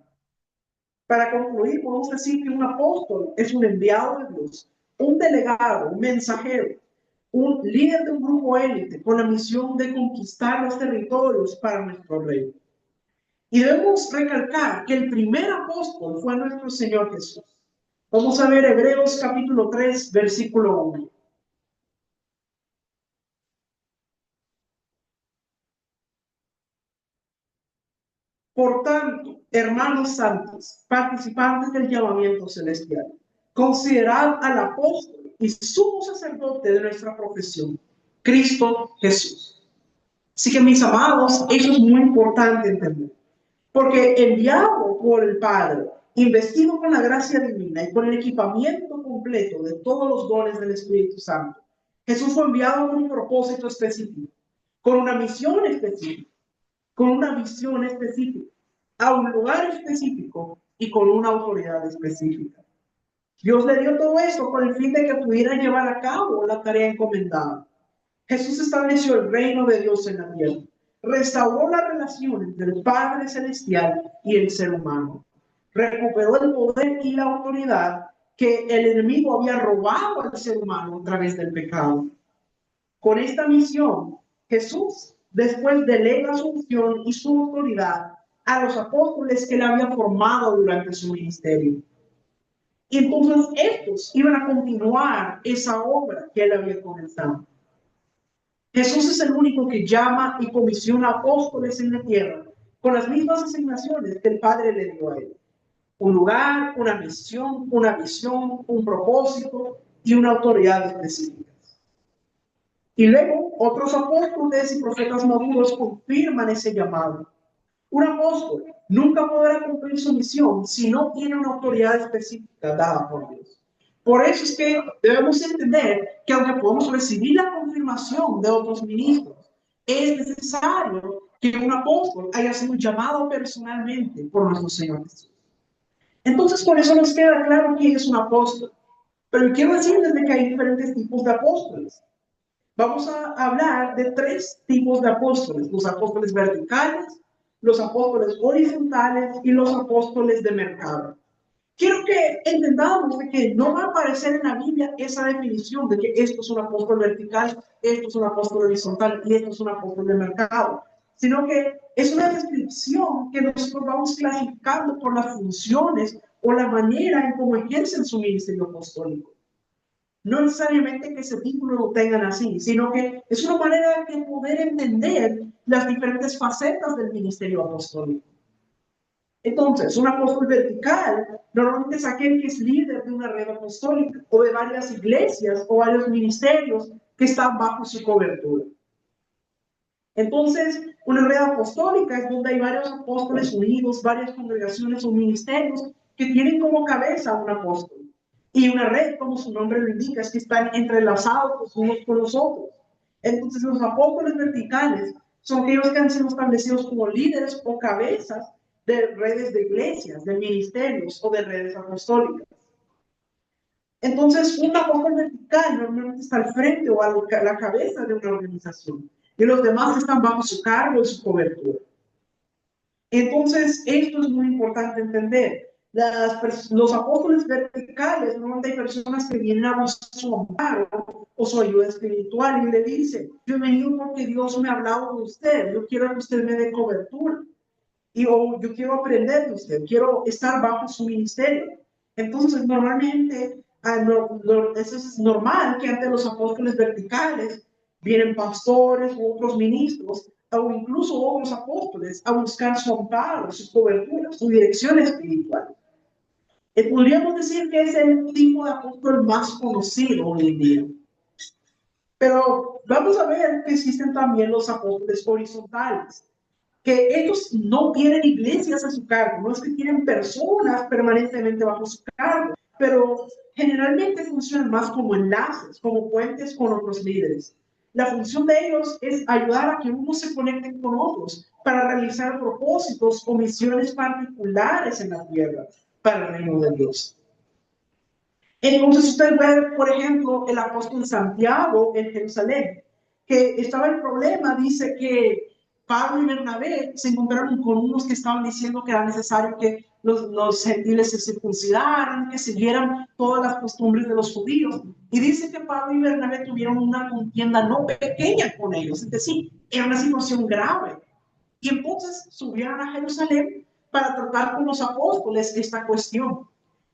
Para concluir, podemos decir que un apóstol es un enviado de Dios, un delegado, un mensajero, un líder de un grupo élite con la misión de conquistar los territorios para nuestro reino. Y debemos recalcar que el primer apóstol fue nuestro Señor Jesús. Vamos a ver Hebreos capítulo 3, versículo 1. Por tanto, hermanos santos, participantes del llamamiento celestial, considerad al apóstol y sumo sacerdote de nuestra profesión, Cristo Jesús. Así que, mis amados, eso es muy importante entender, porque enviado por el Padre, investido con la gracia divina y con el equipamiento completo de todos los dones del Espíritu Santo, Jesús fue enviado con un propósito específico, con una misión específica, con una visión específica, a un lugar específico y con una autoridad específica. Dios le dio todo esto con el fin de que pudiera llevar a cabo la tarea encomendada. Jesús estableció el reino de Dios en la tierra, restauró la relación entre el Padre Celestial y el ser humano, recuperó el poder y la autoridad que el enemigo había robado al ser humano a través del pecado. Con esta misión, Jesús después delega su unción y su autoridad a los apóstoles que él había formado durante su ministerio. Y entonces estos iban a continuar esa obra que él había comenzado. Jesús es el único que llama y comisiona apóstoles en la tierra con las mismas asignaciones que el Padre le dio a él. Un lugar, una misión, una visión, un propósito y una autoridad específica. Y luego otros apóstoles y profetas maduros confirman ese llamado. Un apóstol nunca podrá cumplir su misión si no tiene una autoridad específica dada por Dios. Por eso es que debemos entender que aunque podemos recibir la confirmación de otros ministros, es necesario que un apóstol haya sido llamado personalmente por nuestro Señor Jesús. Entonces, por eso nos queda claro quién es un apóstol. Pero quiero decirles que hay diferentes tipos de apóstoles. Vamos a hablar de 3 tipos de apóstoles: los apóstoles verticales, los apóstoles horizontales y los apóstoles de mercado. Quiero que entendamos de que no va a aparecer en la Biblia esa definición de que esto es un apóstol vertical, esto es un apóstol horizontal y esto es un apóstol de mercado, sino que es una descripción que nosotros vamos clasificando por las funciones o la manera en cómo ejercen su ministerio apostólico. No necesariamente que ese título lo tengan así, sino que es una manera de poder entender las diferentes facetas del ministerio apostólico. Entonces, un apóstol vertical normalmente es aquel que es líder de una red apostólica o de varias iglesias o varios ministerios que están bajo su cobertura. Entonces, una red apostólica es donde hay varios apóstoles unidos, varias congregaciones o ministerios que tienen como cabeza un apóstol. Y una red, como su nombre lo indica, es que están entrelazados unos con los otros. Entonces, los apóstoles verticales son aquellos que han sido establecidos como líderes o cabezas de redes de iglesias, de ministerios o de redes apostólicas. Entonces, un apóstol vertical normalmente está al frente o a la cabeza de una organización y los demás están bajo su cargo y su cobertura. Entonces, esto es muy importante entender. Los apóstoles verticales, normalmente hay personas que vienen a buscar su amparo o su ayuda espiritual y le dicen: yo he venido porque Dios me ha hablado de usted, yo quiero que usted me dé cobertura. Yo quiero aprender de usted, quiero estar bajo su ministerio. Entonces, normalmente, eso es normal que ante los apóstoles verticales vienen pastores u otros ministros, o incluso otros apóstoles, a buscar su amparo, su cobertura, su dirección espiritual. Podríamos decir que es el tipo de apóstol más conocido hoy en día. Pero vamos a ver que existen también los apóstoles horizontales, que ellos no tienen iglesias a su cargo, no es que tienen personas permanentemente bajo su cargo, pero generalmente funcionan más como enlaces, como puentes con otros líderes. La función de ellos es ayudar a que unos se conecten con otros para realizar propósitos o misiones particulares en la tierra para el reino de Dios. Entonces usted ve, por ejemplo, el apóstol Santiago en Jerusalén, que estaba el problema, dice que Pablo y Bernabé se encontraron con unos que estaban diciendo que era necesario que los gentiles se circuncidaran, que siguieran todas las costumbres de los judíos. Y dice que Pablo y Bernabé tuvieron una contienda no pequeña con ellos, es decir, era una situación grave. Y entonces subieron a Jerusalén para tratar con los apóstoles esta cuestión.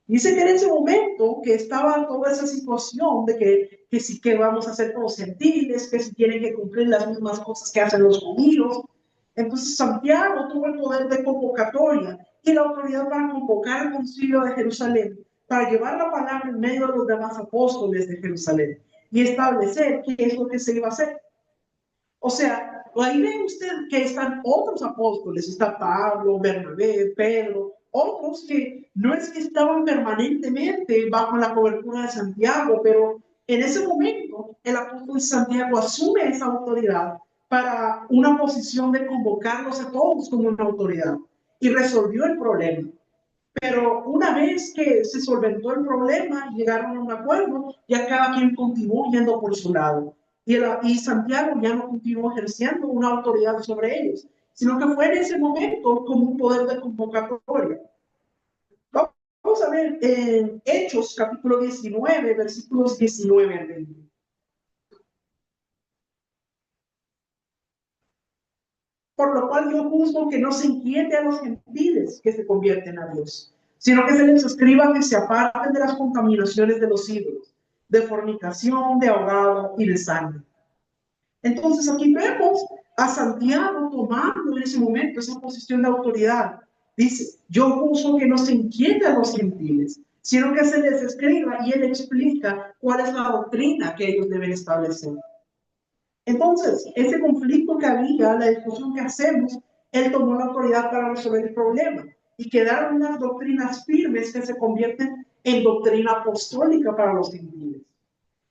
Dice que en ese momento que estaba toda esa situación de que sí que vamos a hacer con los gentiles, que si tienen que cumplir las mismas cosas que hacen los judíos. Entonces Santiago tuvo el poder de convocatoria y la autoridad para convocar el concilio de Jerusalén, para llevar la palabra en medio de los demás apóstoles de Jerusalén y establecer qué es lo que se iba a hacer. O sea, ahí ve usted que están otros apóstoles, está Pablo, Bernabé, Pedro, otros que no es que estaban permanentemente bajo la cobertura de Santiago, pero en ese momento el apóstol Santiago asume esa autoridad para una posición de convocarlos a todos como una autoridad y resolvió el problema. Pero una vez que se solventó el problema, llegaron a un acuerdo, ya cada quien continuó yendo por su lado. Y Santiago ya no continuó ejerciendo una autoridad sobre ellos, sino que fue en ese momento como un poder de convocatoria. Vamos a ver en Hechos capítulo 19, versículos 19 al 20. Por lo cual yo juzgo que no se inquiete a los gentiles que se convierten a Dios, sino que se les escriba que se aparten de las contaminaciones de los ídolos, de fornicación, de ahogado y de sangre. Entonces aquí vemos a Santiago tomando en ese momento esa posición de autoridad. Dice: yo juzgo que no se inquiete a los gentiles, sino que se les escriba, y él explica cuál es la doctrina que ellos deben establecer. Entonces, ese conflicto que había, la discusión que hacemos, él tomó la autoridad para resolver el problema y quedaron unas doctrinas firmes que se convierten en doctrina apostólica para los gentiles.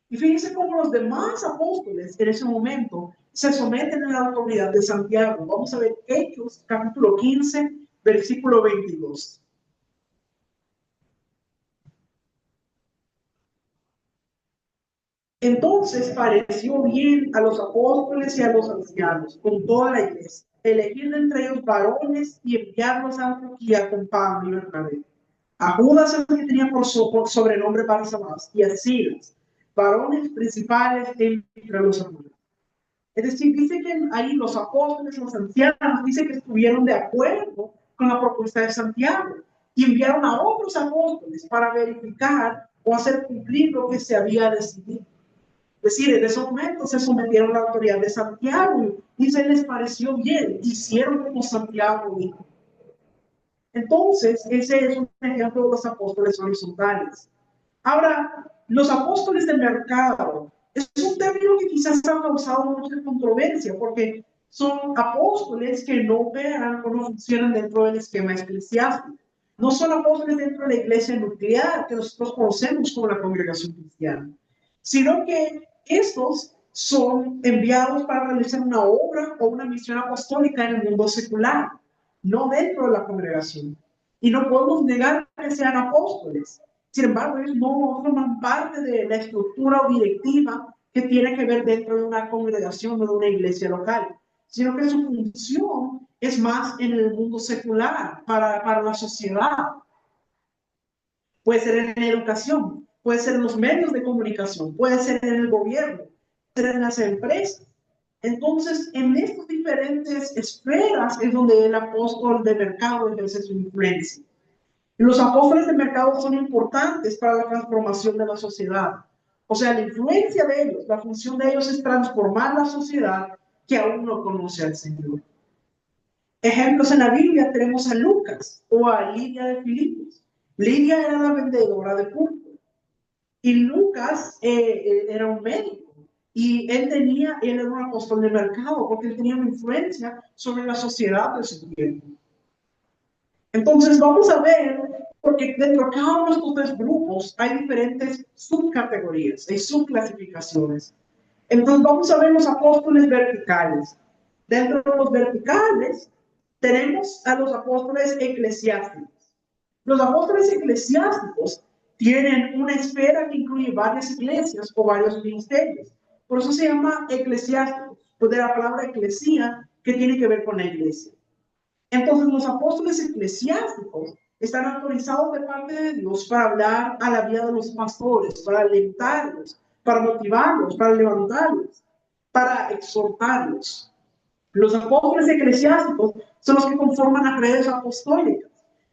Y fíjense cómo los demás apóstoles en ese momento se someten a la autoridad de Santiago. Vamos a ver Hechos, capítulo 15, versículo 22. Entonces pareció bien a los apóstoles y a los ancianos, con toda la iglesia, elegir entre ellos varones y enviarlos a Antioquía con Pablo y Bernabé. A Judas, el que tenía por sobrenombre Barsabás, y a Silas, varones principales entre los hermanos. Es decir, dice que ahí los apóstoles, los ancianos, dice que estuvieron de acuerdo con la propuesta de Santiago y enviaron a otros apóstoles para verificar o hacer cumplir lo que se había decidido. Es decir, en ese momento se sometieron a la autoridad de Santiago y se les pareció bien, hicieron como Santiago dijo. Entonces, ese es un ejemplo de los apóstoles horizontales. Ahora, los apóstoles de mercado es un término que quizás ha causado mucha controversia porque son apóstoles que no operan o no funcionan dentro del esquema eclesiástico. No son apóstoles dentro de la iglesia nuclear que nosotros conocemos como la congregación cristiana, sino que estos son enviados para realizar una obra o una misión apostólica en el mundo secular, no dentro de la congregación. Y no podemos negar que sean apóstoles. Sin embargo, ellos no forman parte de la estructura o directiva que tiene que ver dentro de una congregación o de una iglesia local, sino que su función es más en el mundo secular, para la sociedad. Puede ser en la educación, puede ser en los medios de comunicación, puede ser en el gobierno, puede ser en las empresas. Entonces, en estas diferentes esferas es donde el apóstol de mercado ejerce su influencia. Los apóstoles de mercado son importantes para la transformación de la sociedad. O sea, la influencia de ellos, la función de ellos es transformar la sociedad que aún no conoce al Señor. Ejemplos en la Biblia tenemos a Lucas o a Lidia de Filipos. Lidia era la vendedora de púrpura y Lucas era un médico y él era un apóstol de mercado porque él tenía una influencia sobre la sociedad de su tiempo. Entonces vamos a ver, porque dentro de cada uno de estos tres grupos hay diferentes subcategorías, hay subclasificaciones. Entonces vamos a ver los apóstoles verticales. Dentro de los verticales tenemos a los apóstoles eclesiásticos. Los apóstoles eclesiásticos tienen una esfera que incluye varias iglesias o varios ministerios. Por eso se llama eclesiásticos, pues de la palabra eclesía, que tiene que ver con la iglesia. Entonces los apóstoles eclesiásticos están autorizados de parte de Dios para hablar a la vida de los pastores, para alentarlos, para motivarlos, para levantarlos, para exhortarlos. Los apóstoles eclesiásticos son los que conforman las redes apostólicas,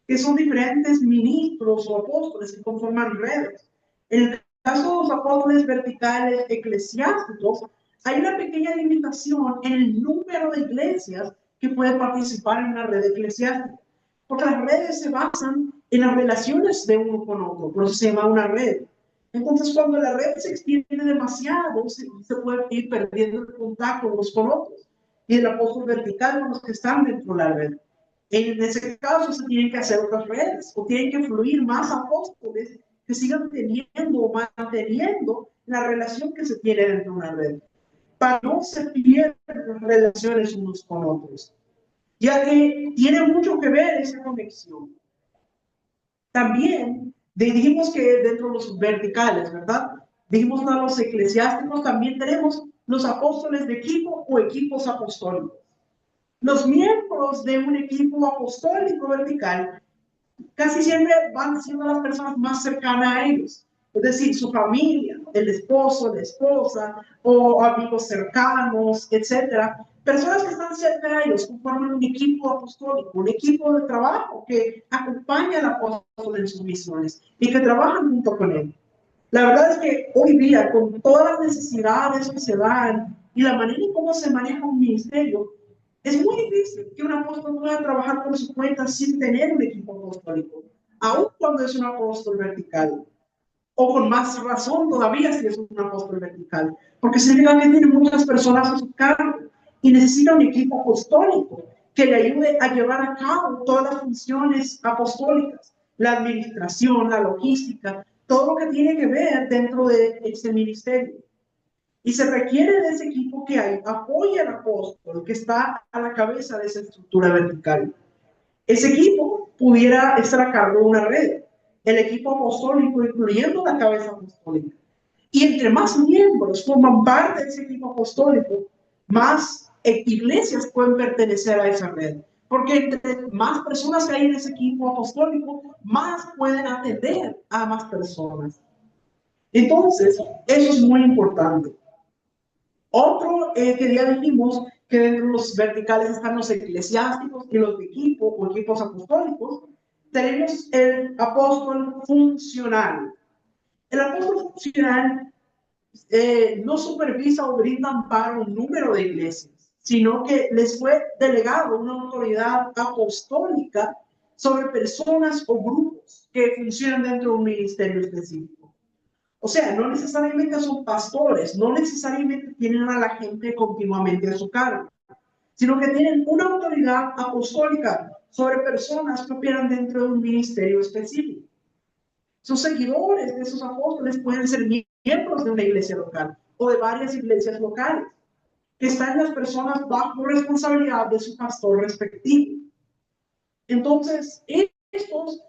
que son diferentes ministros o apóstoles que conforman redes. En el caso de los apóstoles verticales eclesiásticos, hay una pequeña limitación en el número de iglesias que pueden participar en una red eclesiástica, porque las redes se basan en las relaciones de uno con otro, por eso se llama una red. Entonces, cuando la red se extiende demasiado, se puede ir perdiendo el contacto unos con otros. Y el apóstol vertical con los que están dentro de la red. En ese caso, se tienen que hacer otras redes, o tienen que fluir más apóstoles que sigan teniendo o manteniendo la relación que se tiene dentro de una red, para no se pierdan las relaciones unos con otros, ya que tiene mucho que ver esa conexión. También dijimos que dentro de los verticales, ¿verdad? Dijimos a los eclesiásticos, también tenemos los apóstoles de equipo o equipos apostólicos. Los miembros de un equipo apostólico vertical casi siempre van siendo las personas más cercanas a ellos. Es decir, su familia, el esposo, la esposa, o amigos cercanos, etcétera. Personas que están cerca de ellos conforman un equipo apostólico, un equipo de trabajo que acompaña al apóstol en sus misiones y que trabajan junto con él. La verdad es que hoy día, con todas las necesidades que se dan y la manera en cómo se maneja un ministerio, es muy difícil que un apóstol pueda trabajar por su cuenta sin tener un equipo apostólico, aun cuando es un apóstol vertical. O con más razón todavía si es un apóstol vertical, porque significa que tiene muchas personas a su cargo y necesita un equipo apostólico que le ayude a llevar a cabo todas las funciones apostólicas, la administración, la logística, todo lo que tiene que ver dentro de este ministerio. Y se requiere de ese equipo que hay, apoya al apóstol que está a la cabeza de esa estructura vertical. Ese equipo pudiera estar a cargo de una red, el equipo apostólico, incluyendo la cabeza apostólica. Y entre más miembros forman parte de ese equipo apostólico, más iglesias pueden pertenecer a esa red. Porque entre más personas que hay en ese equipo apostólico, más pueden atender a más personas. Entonces, eso es muy importante. Otro que ya dijimos que dentro de los verticales están los eclesiásticos y los de equipo o equipos apostólicos. Tenemos el apóstol funcional. El apóstol funcional no supervisa o brinda amparo a un número de iglesias, sino que les fue delegado una autoridad apostólica sobre personas o grupos que funcionan dentro de un ministerio específico. O sea, no necesariamente son pastores, no necesariamente tienen a la gente continuamente a su cargo, sino que tienen una autoridad apostólica sobre personas que operan dentro de un ministerio específico. Sus seguidores de esos apóstoles pueden ser miembros de una iglesia local o de varias iglesias locales, que están las personas bajo responsabilidad de su pastor respectivo. Entonces, estos,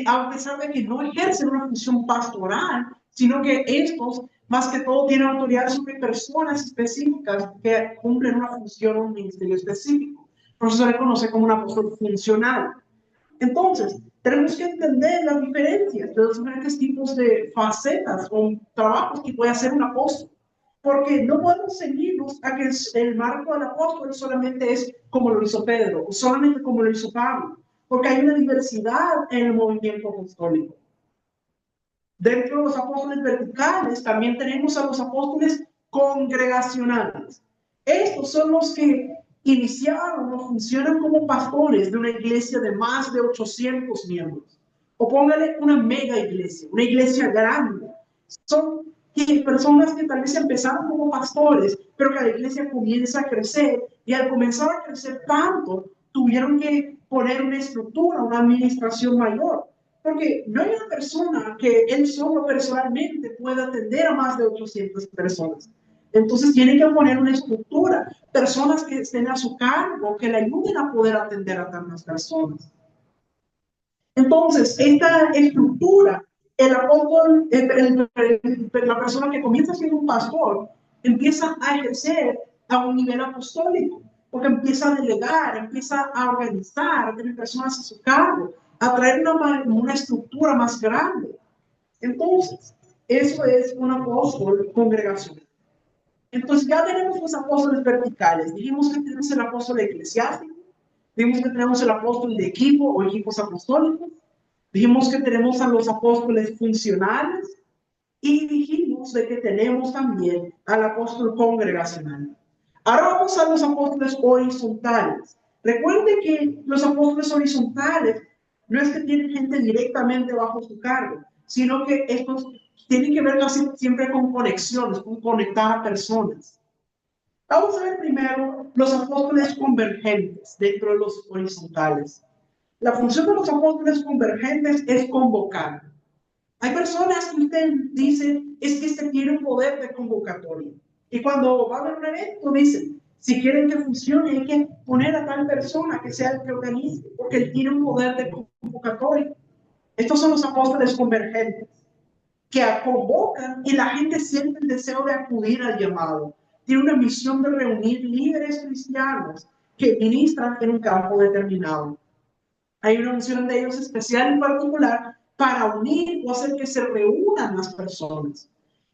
a pesar de que no ejercen una función pastoral, sino que estos, más que todo, tienen autoridad sobre personas específicas que cumplen una función o un ministerio específico. Por eso se le conoce como un apóstol funcional. Entonces, tenemos que entender las diferencias de los diferentes tipos de facetas o trabajos que puede hacer un apóstol. Porque no podemos seguirnos a que el marco del apóstol solamente es como lo hizo Pedro, o solamente como lo hizo Pablo, porque hay una diversidad en el movimiento apostólico. Dentro de los apóstoles verticales también tenemos a los apóstoles congregacionales. Estos son los que iniciaron o funcionan como pastores de una iglesia de más de 800 miembros. O póngale una mega iglesia, una iglesia grande. Son personas que tal vez empezaron como pastores, pero que la iglesia comienza a crecer y al comenzar a crecer tanto, tuvieron que poner una estructura, una administración mayor. Porque no hay una persona que él solo personalmente pueda atender a más de 800 personas. Entonces tiene que poner una estructura, personas que estén a su cargo, que le ayuden a poder atender a tantas personas. Entonces, esta estructura, el apóstol, la persona que comienza siendo un pastor, empieza a ejercer a un nivel apostólico, porque empieza a delegar, empieza a organizar, a tener personas a su cargo, a traer una estructura más grande. Entonces, eso es un apóstol congregacional. Entonces, ya tenemos los apóstoles verticales. Dijimos que tenemos el apóstol eclesiástico, dijimos que tenemos el apóstol de equipo o equipos apostólicos, dijimos que tenemos a los apóstoles funcionales y dijimos de que tenemos también al apóstol congregacional. Ahora vamos a los apóstoles horizontales. Recuerden que los apóstoles horizontales no es que tienen gente directamente bajo su cargo, sino que estos tienen que ver casi siempre con conexiones, con conectar a personas. Vamos a ver primero los apóstoles convergentes dentro de los horizontales. La función de los apóstoles convergentes es convocar. Hay personas que usted dice, es que este tiene un poder de convocatoria. Y cuando va a haber un evento, dicen, si quieren que funcione, hay que poner a tal persona que sea el que organice, porque él tiene un poder de convocatoria. Estos son los apóstoles convergentes, que convocan y la gente siente el deseo de acudir al llamado. Tiene una misión de reunir líderes cristianos que ministran en un campo determinado. Hay una misión de ellos especial en particular para unir o hacer que se reúnan las personas.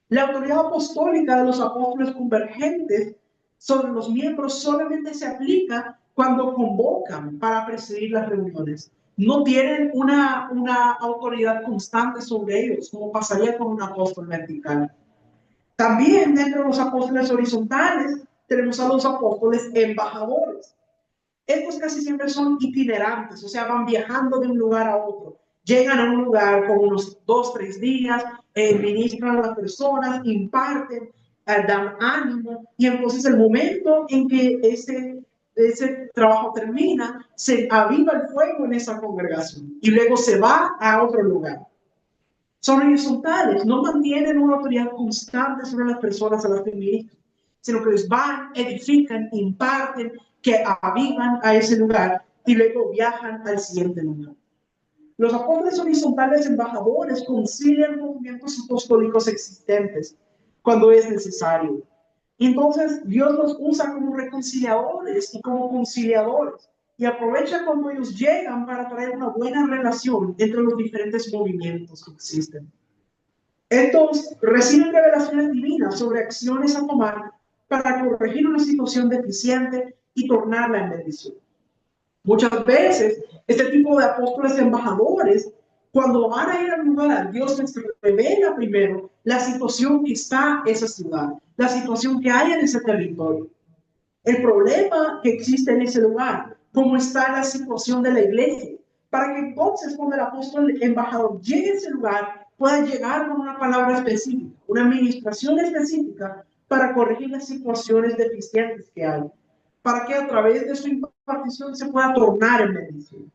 La autoridad apostólica de los apóstoles convergentes sobre los miembros solamente se aplica cuando convocan para presidir las reuniones. No tienen una autoridad constante sobre ellos, como pasaría con un apóstol vertical. También dentro de los apóstoles horizontales tenemos a los apóstoles embajadores. Estos casi siempre son itinerantes, o sea, van viajando de un lugar a otro. Llegan a un lugar con unos 2, 3 días, ministran a las personas, imparten, dan ánimo, y entonces el momento en que ese trabajo termina, se aviva el fuego en esa congregación y luego se va a otro lugar. Son horizontales, no mantienen una autoridad constante sobre las personas a las que ministran, sino que les van, edifican, imparten, que avivan a ese lugar y luego viajan al siguiente lugar. Los apóstoles horizontales embajadores concilian movimientos apostólicos existentes cuando es necesario. Entonces, Dios los usa como reconciliadores y como conciliadores y aprovecha cuando ellos llegan para traer una buena relación entre los diferentes movimientos que existen. Estos reciben revelaciones divinas sobre acciones a tomar para corregir una situación deficiente y tornarla en bendición. Muchas veces, este tipo de apóstoles embajadores, cuando van a ir al lugar, Dios les revela primero la situación que está en esa ciudad, la situación que hay en ese territorio, el problema que existe en ese lugar, cómo está la situación de la iglesia, para que entonces cuando el apóstol embajador llegue a ese lugar, pueda llegar con una palabra específica, una administración específica para corregir las situaciones deficientes que hay, para que a través de su impartición se pueda tornar en bendición.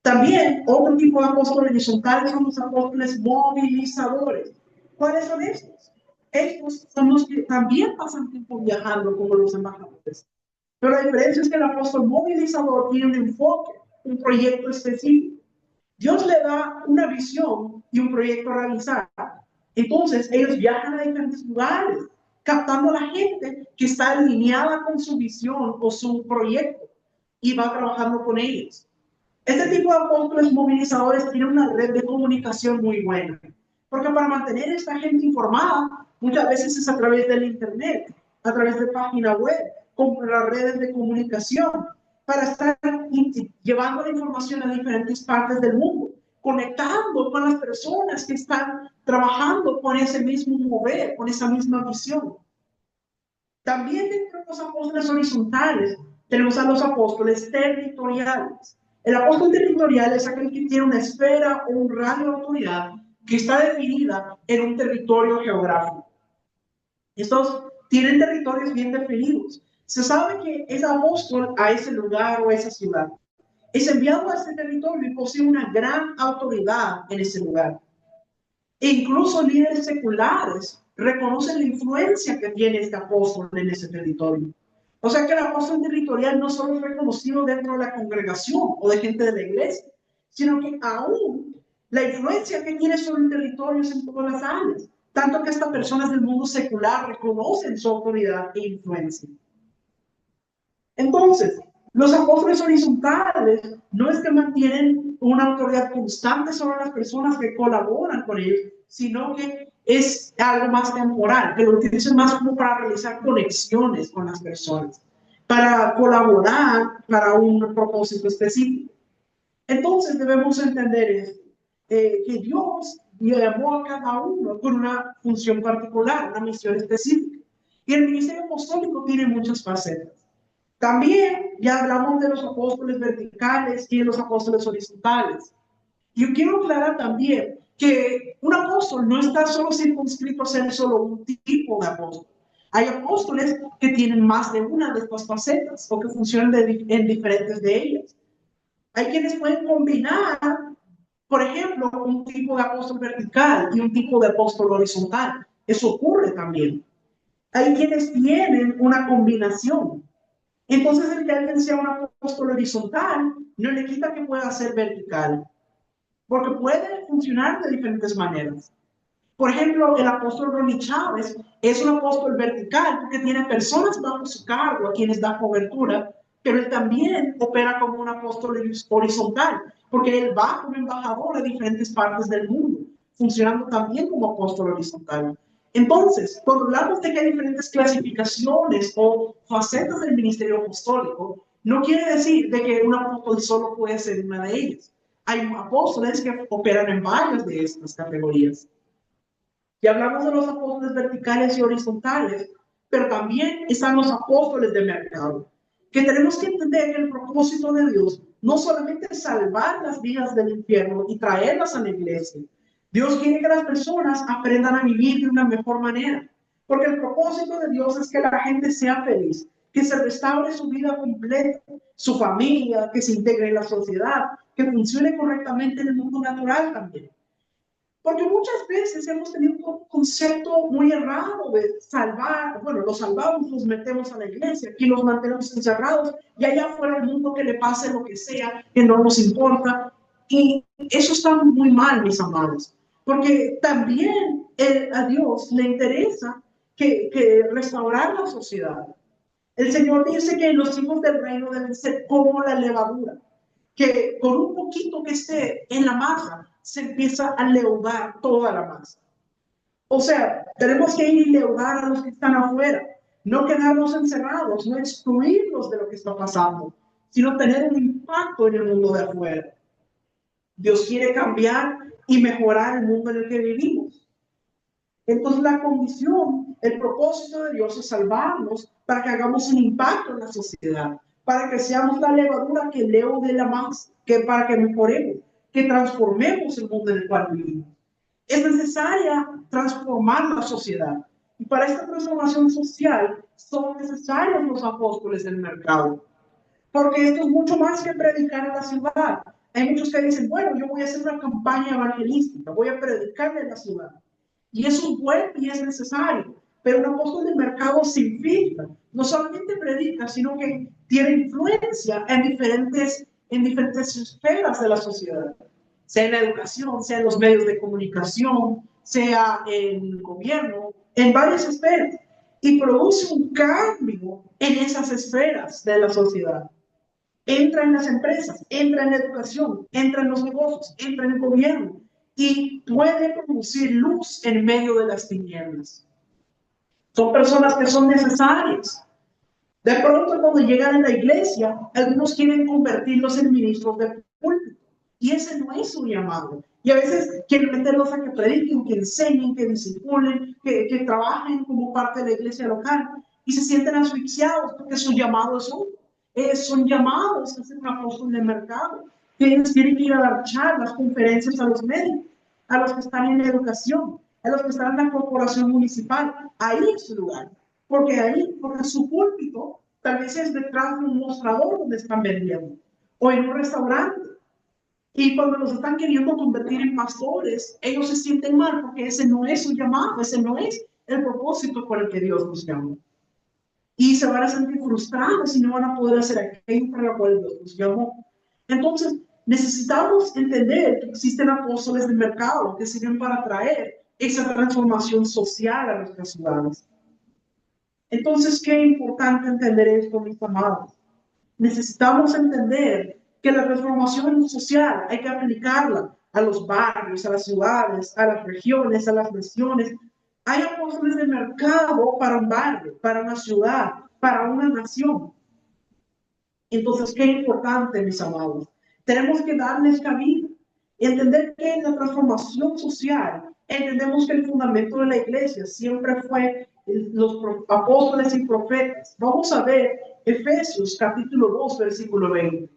También otro tipo de apóstoles horizontales son los apóstoles movilizadores. ¿Cuáles son estos? Estos son los que también pasan tiempo viajando como los embajadores. Pero la diferencia es que el apóstol movilizador tiene un enfoque, un proyecto específico. Dios le da una visión y un proyecto a realizar. Entonces ellos viajan a diferentes lugares, captando a la gente que está alineada con su visión o su proyecto y va trabajando con ellos. Este tipo de apóstoles movilizadores tienen una red de comunicación muy buena, porque para mantener a esta gente informada, muchas veces es a través del internet, a través de página web, con las redes de comunicación, para estar llevando la información a diferentes partes del mundo, conectando con las personas que están trabajando con ese mismo mover, con esa misma visión. También dentro de los apóstoles horizontales tenemos a los apóstoles territoriales. El apóstol territorial es aquel que tiene una esfera o un radio de autoridad que está definida en un territorio geográfico. Estos tienen territorios bien definidos. Se sabe que es apóstol a ese lugar o a esa ciudad. Es enviado a ese territorio y posee una gran autoridad en ese lugar. E incluso líderes seculares reconocen la influencia que tiene este apóstol en ese territorio. O sea que el apóstol territorial no solo es reconocido dentro de la congregación o de gente de la iglesia, sino que aún la influencia que tiene sobre el territorio es en todas las áreas, tanto que estas personas del mundo secular reconocen su autoridad e influencia. Entonces, los apóstoles horizontales no es que mantienen una autoridad constante sobre las personas que colaboran con ellos, sino que es algo más temporal, que lo utilizan más como para realizar conexiones con las personas, para colaborar para un propósito específico. Entonces debemos entender esto, que Dios llamó a cada uno con una función particular, una misión específica. Y el ministerio apostólico tiene muchas facetas. También ya hablamos de los apóstoles verticales y de los apóstoles horizontales. Yo quiero aclarar también que un apóstol no está solo circunscrito a ser solo un tipo de apóstol. Hay apóstoles que tienen más de una de estas facetas o que funcionan en diferentes de ellas. Hay quienes pueden combinar, por ejemplo, un tipo de apóstol vertical y un tipo de apóstol horizontal. Eso ocurre también. Hay quienes tienen una combinación. Entonces, el que alguien sea un apóstol horizontal no le quita que pueda ser vertical, porque puede funcionar de diferentes maneras. Por ejemplo, el apóstol Ronnie Chávez es un apóstol vertical porque tiene personas bajo su cargo a quienes da cobertura, pero él también opera como un apóstol horizontal, porque él va como embajador a diferentes partes del mundo, funcionando también como apóstol horizontal. Entonces, cuando hablamos de que hay diferentes clasificaciones o facetas del ministerio apostólico, no quiere decir de que un apóstol solo puede ser una de ellas. Hay apóstoles que operan en varias de estas categorías. Ya hablamos de los apóstoles verticales y horizontales, pero también están los apóstoles de mercado, que tenemos que entender que el propósito de Dios no solamente es salvar las vidas del infierno y traerlas a la iglesia. Dios quiere que las personas aprendan a vivir de una mejor manera, porque el propósito de Dios es que la gente sea feliz, que se restaure su vida completa, su familia, que se integre en la sociedad, que funcione correctamente en el mundo natural también. Porque muchas veces hemos tenido un concepto muy errado de salvar, bueno, los salvamos, los metemos a la iglesia, aquí los mantenemos encerrados y allá afuera el mundo que le pase lo que sea, que no nos importa. Y eso está muy mal, mis amados, porque también a Dios le interesa que restaurar la sociedad. El Señor dice que los hijos del reino deben ser como la levadura, que con un poquito que esté en la masa, se empieza a leudar toda la masa. O sea, tenemos que ir y leudar a los que están afuera, no quedarnos encerrados, no excluirlos de lo que está pasando, sino tener un impacto en el mundo de afuera. Dios quiere cambiar y mejorar el mundo en el que vivimos. Entonces la condición, el propósito de Dios es salvarnos para que hagamos un impacto en la sociedad, para que seamos la levadura que leude la masa, que para que mejoremos, que transformemos el mundo en el cual vivimos. Es necesaria transformar la sociedad. Y para esta transformación social son necesarios los apóstoles del mercado. Porque esto es mucho más que predicar en la ciudad. Hay muchos que dicen, bueno, yo voy a hacer una campaña evangelística, voy a predicar en la ciudad. Y eso es bueno y es necesario. Pero un apóstol del mercado se infiltra. No solamente predica, sino que tiene influencia en diferentes esferas de la sociedad. Sea en la educación, sea en los medios de comunicación, sea en el gobierno, en varias esferas. Y produce un cambio en esas esferas de la sociedad. Entra en las empresas, entra en la educación, entra en los negocios, entra en el gobierno. Y puede producir luz en medio de las tinieblas. Son personas que son necesarias. De pronto, cuando llegan a la iglesia, algunos quieren convertirlos en ministros de púlpito. Y ese no es su llamado. Y a veces quieren meterlos a que prediquen, que enseñen, que discipulen, que trabajen como parte de la iglesia local. Y se sienten asfixiados porque su llamado es otro. Son llamados a ser un apóstol de mercado. Quienes tienen que ir a dar charlas, conferencias a los médicos, a los que están en la educación, a los que están en la corporación municipal. Ahí es su lugar. Porque su púlpito tal vez es detrás de un mostrador donde están vendiendo, o en un restaurante. Y cuando los están queriendo convertir en pastores, ellos se sienten mal porque ese no es su llamado, ese no es el propósito por el que Dios nos llamó. Y se van a sentir frustrados y no van a poder hacer aquello para lo cual Dios nos llamó. Entonces, necesitamos entender que existen apóstoles de mercado que sirven para traer esa transformación social a nuestras ciudades. Entonces, qué importante entender esto, mis amados. Necesitamos entender que la transformación social hay que aplicarla a los barrios, a las ciudades, a las regiones, a las naciones. Hay apóstoles de mercado para un barrio, para una ciudad, para una nación. Entonces, qué importante, mis amados. Tenemos que darles cabida. Entender que en la transformación social, entendemos que el fundamento de la iglesia siempre fue los apóstoles y profetas. Vamos a ver Efesios capítulo 2, versículo 20.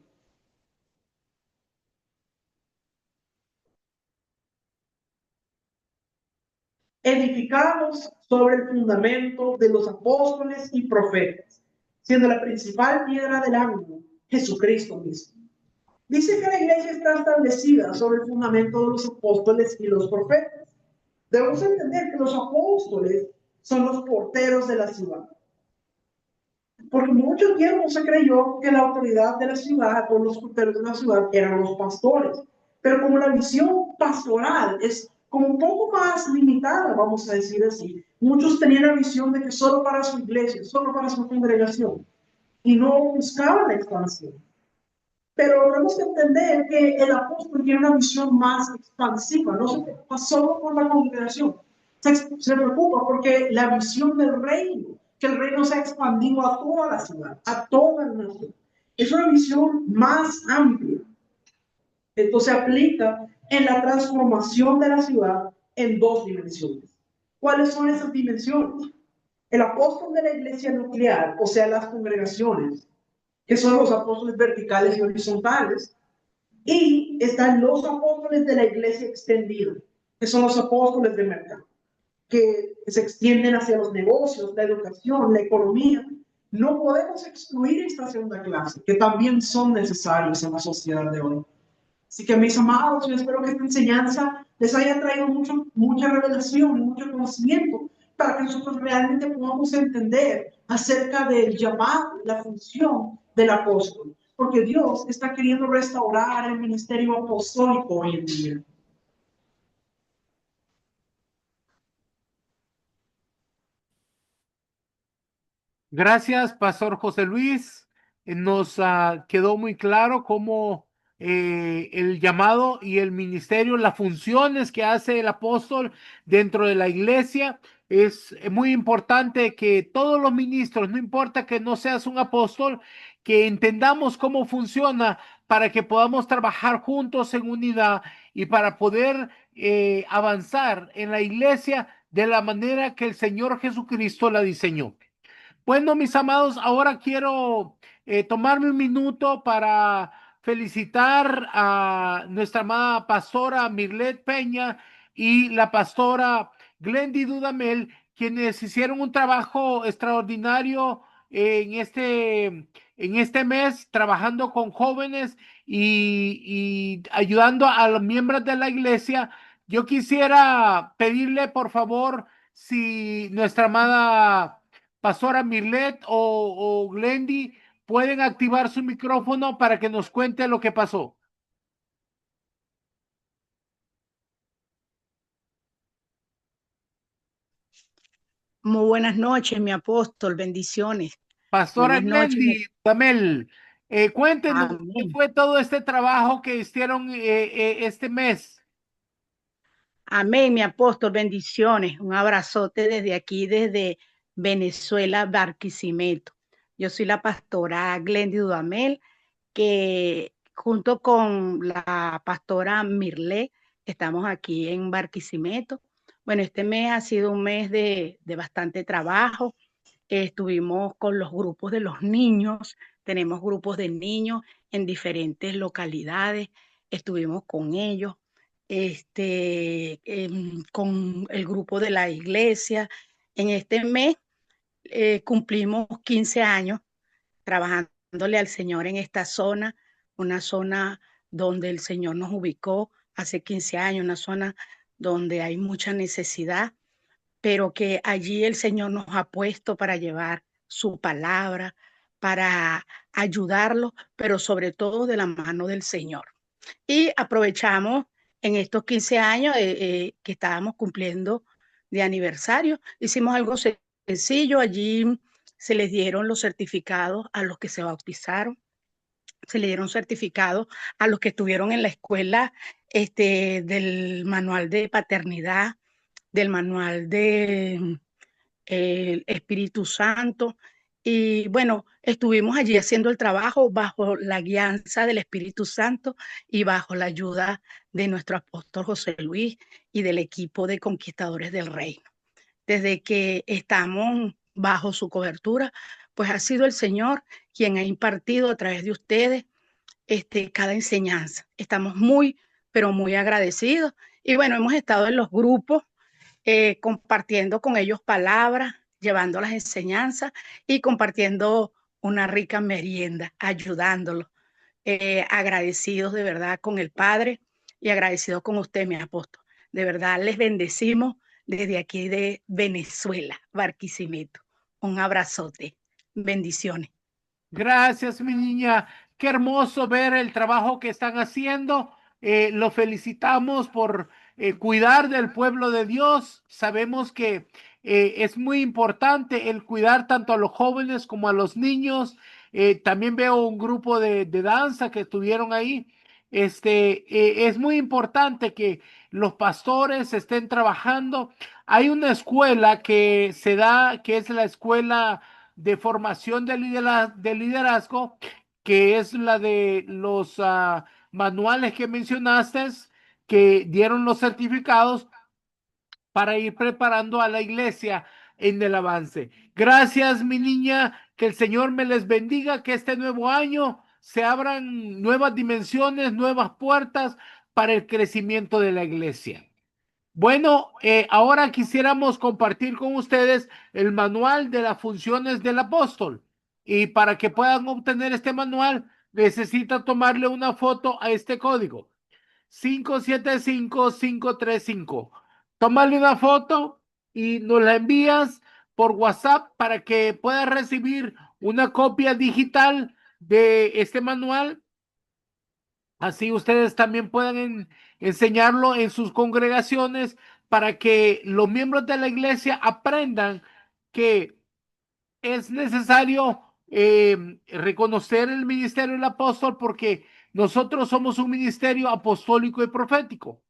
Edificados sobre el fundamento de los apóstoles y profetas, siendo la principal piedra del ángulo Jesucristo mismo. Dice que la iglesia está establecida sobre el fundamento de los apóstoles y los profetas. Debemos entender que los apóstoles son los porteros de la ciudad. Porque mucho tiempo se creyó que la autoridad de la ciudad o los porteros de la ciudad eran los pastores. Pero como la visión pastoral es como un poco más limitada, vamos a decir así, muchos tenían la visión de que solo para su iglesia, solo para su congregación, y no buscaban la expansión. Pero tenemos que entender que el apóstol tiene una visión más expansiva, no se preocupa solo por la congregación, se preocupa porque la visión del reino, que el reino se ha expandido a toda la ciudad, a toda la nación. Es una visión más amplia. Entonces se aplica en la transformación de la ciudad en dos dimensiones. ¿Cuáles son esas dimensiones? El apóstol de la iglesia nuclear, o sea, las congregaciones, que son los apóstoles verticales y horizontales, y están los apóstoles de la iglesia extendida, que son los apóstoles de mercado, que se extienden hacia los negocios, la educación, la economía, No podemos excluir esta segunda clase, que también son necesarios en la sociedad de hoy. Así que mis amados, yo espero que esta enseñanza les haya traído mucha revelación, mucho conocimiento, para que nosotros realmente podamos entender acerca del llamado, la función del apóstol. Porque Dios está queriendo restaurar el ministerio apostólico hoy en día. Gracias, Pastor José Luis. Nos quedó muy claro cómo el llamado y el ministerio, las funciones que hace el apóstol dentro de la iglesia. Es muy importante que todos los ministros, no importa que no seas un apóstol, que entendamos cómo funciona para que podamos trabajar juntos en unidad y para poder avanzar en la iglesia de la manera que el Señor Jesucristo la diseñó. Bueno, mis amados, ahora quiero tomarme un minuto para felicitar a nuestra amada pastora Mirlet Peña y la pastora Glendy Dudamel, quienes hicieron un trabajo extraordinario en este mes, trabajando con jóvenes y ayudando a los miembros de la iglesia. Yo quisiera pedirle, por favor, si nuestra amada Pastora Mirlet o Glendy pueden activar su micrófono para que nos cuente lo que pasó. Muy buenas noches, mi apóstol, bendiciones. Pastora Buenas noches. Glendy Damel, cuéntenos qué Amén. fue todo este trabajo que hicieron este mes. Amén, mi apóstol, bendiciones. Un abrazote desde aquí, desde Venezuela, Barquisimeto. Yo soy la pastora Glendy Dudamel, que junto con la pastora Mirle estamos aquí en Barquisimeto. Bueno, este mes ha sido un mes de bastante trabajo. Estuvimos con los grupos de los niños, tenemos grupos de niños en diferentes localidades, estuvimos con ellos, con el grupo de la iglesia. En este mes cumplimos 15 años trabajándole al Señor en esta zona, una zona donde el Señor nos ubicó hace 15 años, una zona donde hay mucha necesidad, pero que allí el Señor nos ha puesto para llevar su palabra, para ayudarlos, pero sobre todo de la mano del Señor. Y aprovechamos en estos 15 años que estábamos cumpliendo de aniversario, hicimos algo sencillo, allí se les dieron los certificados a los que se bautizaron, se le dieron certificados a los que estuvieron en la escuela del manual de paternidad, del manual de el Espíritu Santo. Y bueno, estuvimos allí haciendo el trabajo bajo la guianza del Espíritu Santo y bajo la ayuda de nuestro apóstol José Luis y del equipo de conquistadores del reino. Desde que estamos bajo su cobertura, pues ha sido el Señor quien ha impartido a través de ustedes cada enseñanza. Estamos muy, pero muy agradecidos. Y bueno, hemos estado en los grupos compartiendo con ellos palabras, llevando las enseñanzas y compartiendo una rica merienda, ayudándolos. Agradecidos de verdad con el Padre y agradecidos con usted, mi apóstol. De verdad les bendecimos desde aquí de Venezuela, Barquisimeto. Un abrazote. Bendiciones. Gracias, mi niña. Qué hermoso ver el trabajo que están haciendo. Lo felicitamos por cuidar del pueblo de Dios. Sabemos que es muy importante el cuidar tanto a los jóvenes como a los niños. También veo un grupo de danza que estuvieron ahí. Es muy importante que los pastores estén trabajando. Hay una escuela que se da, que es la escuela de formación de liderazgo, que es la de los manuales que mencionaste, que dieron los certificados para ir preparando a la iglesia en el avance. Gracias, mi niña, que el Señor me les bendiga, que este nuevo año se abran nuevas dimensiones, nuevas puertas para el crecimiento de la iglesia. Bueno, ahora quisiéramos compartir con ustedes el manual de las funciones del apóstol. Y para que puedan obtener este manual, necesita tomarle una foto a este código: 575535. Tómale una foto y nos la envías por WhatsApp para que puedas recibir una copia digital de este manual. Así ustedes también pueden enseñarlo en sus congregaciones para que los miembros de la iglesia aprendan que es necesario reconocer el ministerio del apóstol, porque nosotros somos un ministerio apostólico y profético,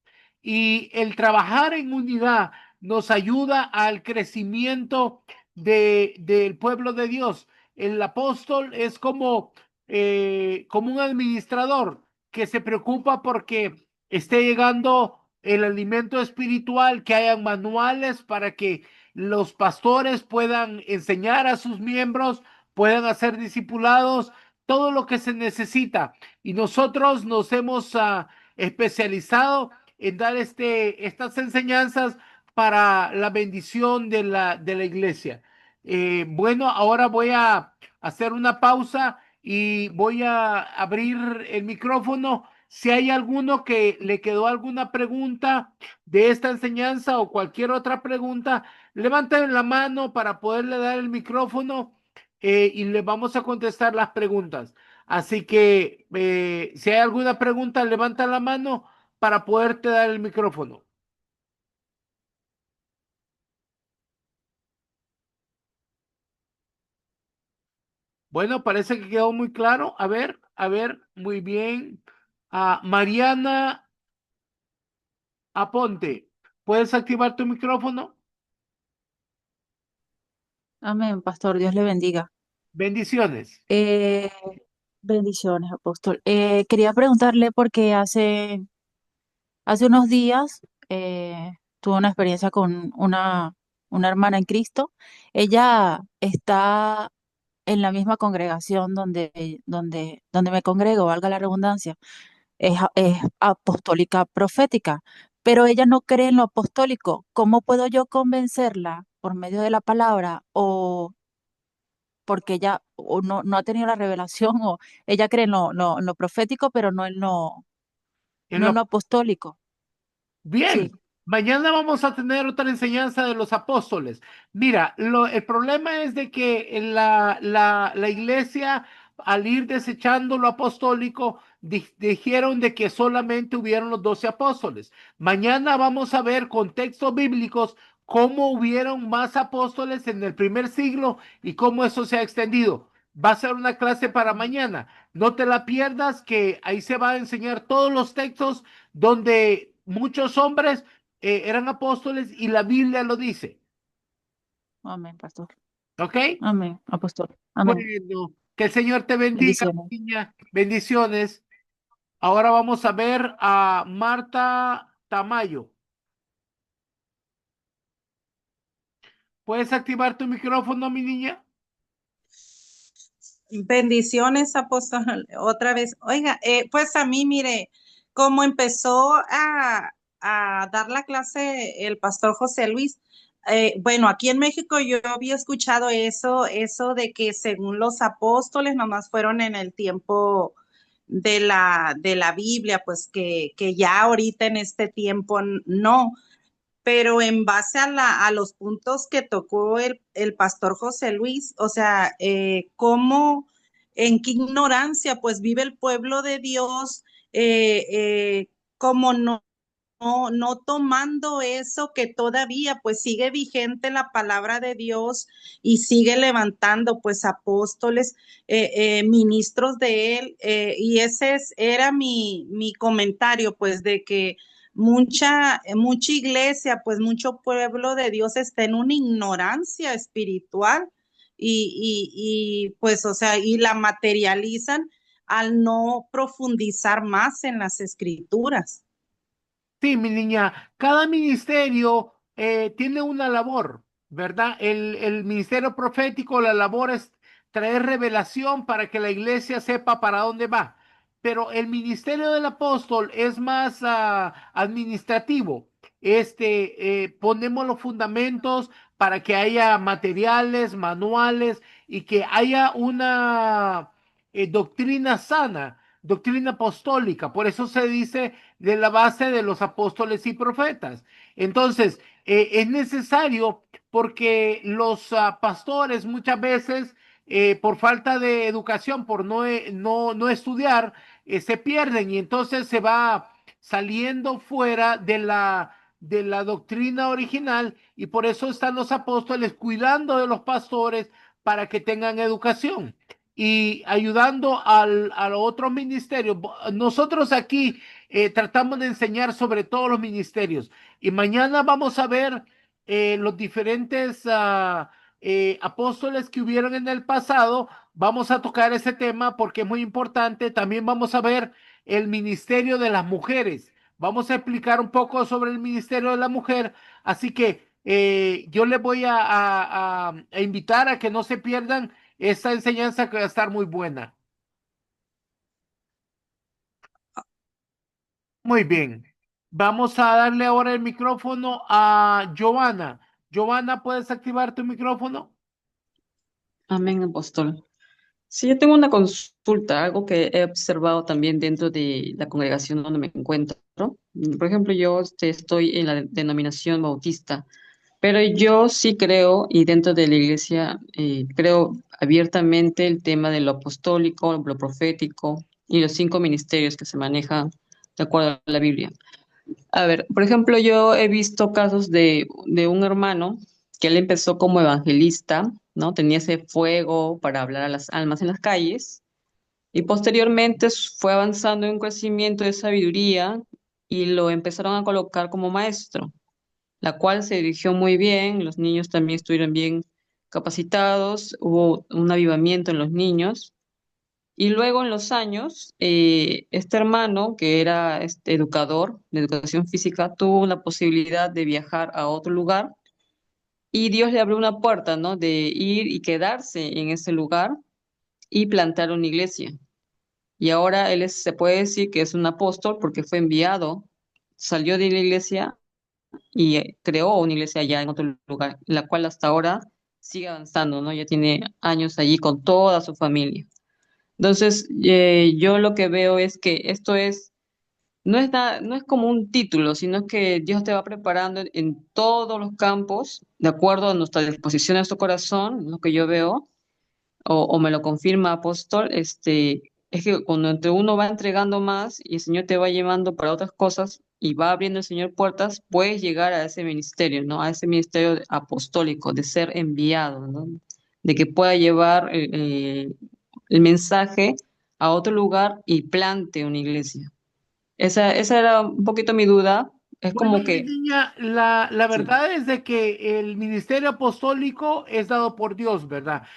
y el trabajar en unidad nos ayuda al crecimiento del pueblo de Dios. El apóstol es como un administrador que se preocupa porque esté llegando el alimento espiritual, que hayan manuales para que los pastores puedan enseñar a sus miembros, puedan hacer discipulados, todo lo que se necesita. Y nosotros nos hemos especializado en dar estas enseñanzas para la bendición de la iglesia. Bueno, ahora voy a hacer una pausa y voy a abrir el micrófono. Si hay alguno que le quedó alguna pregunta de esta enseñanza o cualquier otra pregunta, levanten la mano para poderle dar el micrófono, y le vamos a contestar las preguntas. Así que si hay alguna pregunta, levanta la mano para poderte dar el micrófono. Bueno, parece que quedó muy claro. A ver, muy bien. Mariana Aponte, ¿puedes activar tu micrófono? Amén, pastor, Dios le bendiga. Bendiciones. Eh, bendiciones, apóstol. Quería preguntarle porque hace unos días tuve una experiencia con una hermana en Cristo. Ella está en la misma congregación donde me congrego, valga la redundancia. Es apostólica profética, pero ella no cree en lo apostólico. ¿Cómo puedo yo convencerla por medio de la palabra o porque ella o no ha tenido la revelación o ella cree en lo profético, pero En no en lo lo apostólico? Bien, Sí, mañana vamos a tener otra enseñanza de los apóstoles. Mira, el problema es de que en la iglesia, al ir desechando lo apostólico, dijeron de que solamente hubieron los 12 apóstoles. Mañana vamos a ver contextos bíblicos, cómo hubieron más apóstoles en el primer siglo y cómo eso se ha extendido. Va a ser una clase para mañana. No te la pierdas, que ahí se va a enseñar todos los textos donde muchos hombres eran apóstoles y la Biblia lo dice. amén, pastor. ¿Ok? Amén, apóstol. Amén. Bueno, que el Señor te bendiga, Bendiciones. niña. Bendiciones. Ahora vamos a ver a Marta Tamayo. ¿Puedes activar tu micrófono, mi niña? Bendiciones, apóstol, otra vez. Oiga, pues a mí, mire, como empezó a dar la clase el pastor José Luis, bueno, aquí en México yo había escuchado eso de que según los apóstoles nomás fueron en el tiempo de la Biblia, pues que ya ahorita en este tiempo no, pero en base a los puntos que tocó el pastor José Luis, o sea, en qué ignorancia pues vive el pueblo de Dios, como no tomando eso que todavía pues sigue vigente la palabra de Dios y sigue levantando pues apóstoles, ministros de él, y era mi comentario pues de que mucha iglesia, pues mucho pueblo de Dios está en una ignorancia espiritual pues, o sea, y la materializan al no profundizar más en las escrituras. Sí, mi niña, cada ministerio tiene una labor, ¿verdad? El ministerio profético, la labor es traer revelación para que la iglesia sepa para dónde va. Pero el ministerio del apóstol es más administrativo. Ponemos los fundamentos para que haya materiales, manuales y que haya una doctrina sana, doctrina apostólica. Por eso se dice de la base de los apóstoles y profetas. Entonces, es necesario porque los pastores muchas veces, por falta de educación, por no estudiar, se pierden y entonces se va saliendo fuera de la doctrina original y por eso están los apóstoles cuidando de los pastores para que tengan educación y ayudando a los otros ministerios. Nosotros aquí tratamos de enseñar sobre todos los ministerios y mañana vamos a ver los diferentes apóstoles que hubieron en el pasado. Vamos a tocar ese tema porque es muy importante. También vamos a ver el ministerio de las mujeres. Vamos a explicar un poco sobre el ministerio de la mujer. Así que yo les voy a invitar a que no se pierdan esta enseñanza que va a estar muy buena. Muy bien. Vamos a darle ahora el micrófono a Giovanna. Giovanna, ¿puedes activar tu micrófono? Amén, apóstol. Sí, yo tengo una consulta, algo que he observado también dentro de la congregación donde me encuentro. Por ejemplo, yo estoy en la denominación bautista, pero yo sí creo, y dentro de la iglesia creo abiertamente el tema de lo apostólico, lo profético y los 5 ministerios que se manejan de acuerdo a la Biblia. A ver, por ejemplo, yo he visto casos de un hermano que él empezó como evangelista, ¿no? Tenía ese fuego para hablar a las almas en las calles y posteriormente fue avanzando en un crecimiento de sabiduría y lo empezaron a colocar como maestro, la cual se dirigió muy bien, los niños también estuvieron bien capacitados, hubo un avivamiento en los niños. Y luego en los años, este hermano, que era este educador de educación física, tuvo la posibilidad de viajar a otro lugar y Dios le abrió una puerta, ¿no? De ir y quedarse en ese lugar y plantar una iglesia. Y ahora él se puede decir que es un apóstol porque fue enviado, salió de la iglesia y creó una iglesia allá en otro lugar, la cual hasta ahora sigue avanzando, ¿no? Ya tiene años allí con toda su familia. Entonces, yo lo que veo es que esto no es como un título, sino que Dios te va preparando en todos los campos, de acuerdo a nuestra disposición, a nuestro corazón, lo que yo veo, o me lo confirma apóstol, es que cuando entre uno va entregando más y el Señor te va llevando para otras cosas y va abriendo el Señor puertas, puedes llegar a ese ministerio, ¿no? A ese ministerio apostólico, de ser enviado, ¿no? De que pueda llevar el mensaje a otro lugar y plante una iglesia. Esa era un poquito mi duda. Es Bueno, como mi que, niña, la sí, verdad es de que el ministerio apostólico es dado por Dios, ¿verdad?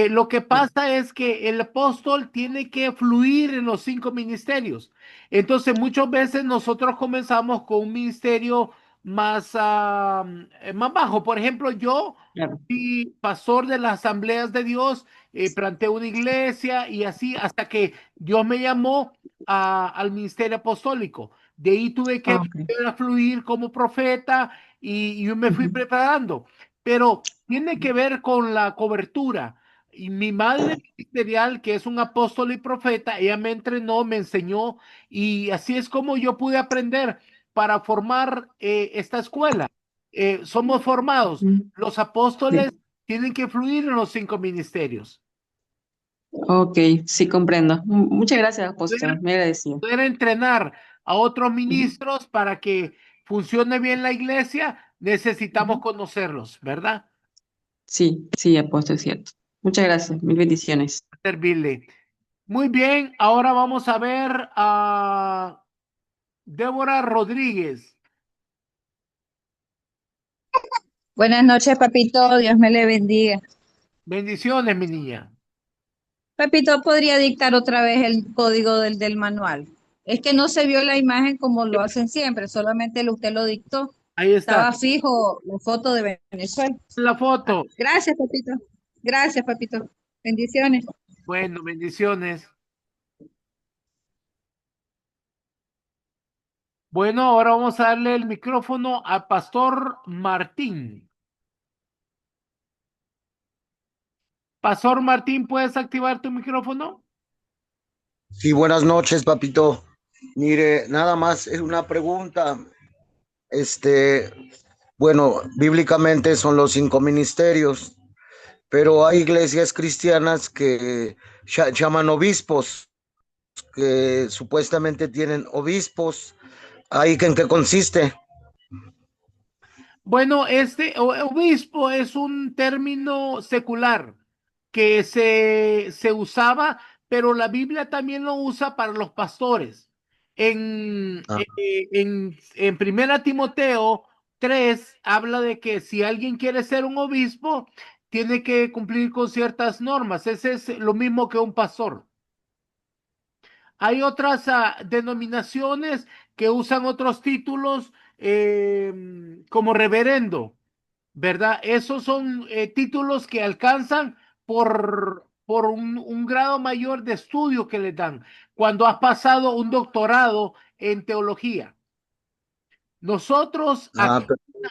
Lo que sí, pasa es que el apóstol tiene que fluir en los 5 ministerios. Entonces, muchas veces nosotros comenzamos con un ministerio más, más bajo. Por ejemplo, yo claro. fui pastor de las asambleas de Dios, planté una iglesia y así hasta que Dios me llamó al ministerio apostólico. De ahí tuve que Ah, ok. aprender a fluir como profeta y yo me fui Ujú. preparando, pero tiene que ver con la cobertura. Y mi madre ministerial, que es un apóstol y profeta, ella me entrenó, me enseñó y así es como yo pude aprender para formar esta escuela. Somos formados. Ujú. Los Sí. apóstoles tienen que fluir en los 5 ministerios. Ok, sí, comprendo. Muchas gracias, apóstol. Me agradecido. Poder entrenar a otros Ujú. ministros para que funcione bien la iglesia, necesitamos Ujú. conocerlos, ¿verdad? Sí, sí, apóstol, es cierto. Muchas gracias. Mil bendiciones. Servirle. Muy bien, ahora vamos a ver a Débora Rodríguez. Buenas noches, papito. Dios me le bendiga. Bendiciones, mi niña. Papito, ¿podría dictar otra vez el código del manual? Es que no se vio la imagen como lo hacen siempre, solamente usted lo dictó. Ahí está. Estaba fijo la foto de Venezuela. La Ah, foto. gracias, papito. Gracias, papito. Bendiciones. Bueno, bendiciones. Bueno, ahora vamos a darle el micrófono al Pastor Martín. Pastor Martín, ¿puedes activar tu micrófono? Sí, buenas noches, papito. Mire, nada más es una pregunta. Este, bueno, bíblicamente son los 5 ministerios, pero hay iglesias cristianas que llaman obispos, que supuestamente tienen obispos. ¿Ahí en qué consiste? Bueno, este obispo es un término secular que se usaba, pero la Biblia también lo usa para los pastores. Ah, En Primera Timoteo 3 habla de que si alguien quiere ser un obispo, tiene que cumplir con ciertas normas. Ese es lo mismo que un pastor. Hay otras denominaciones que usan otros títulos como reverendo, ¿verdad? Esos son títulos que alcanzan por un grado mayor de estudio que les dan cuando has pasado un doctorado en teología. Nosotros ah,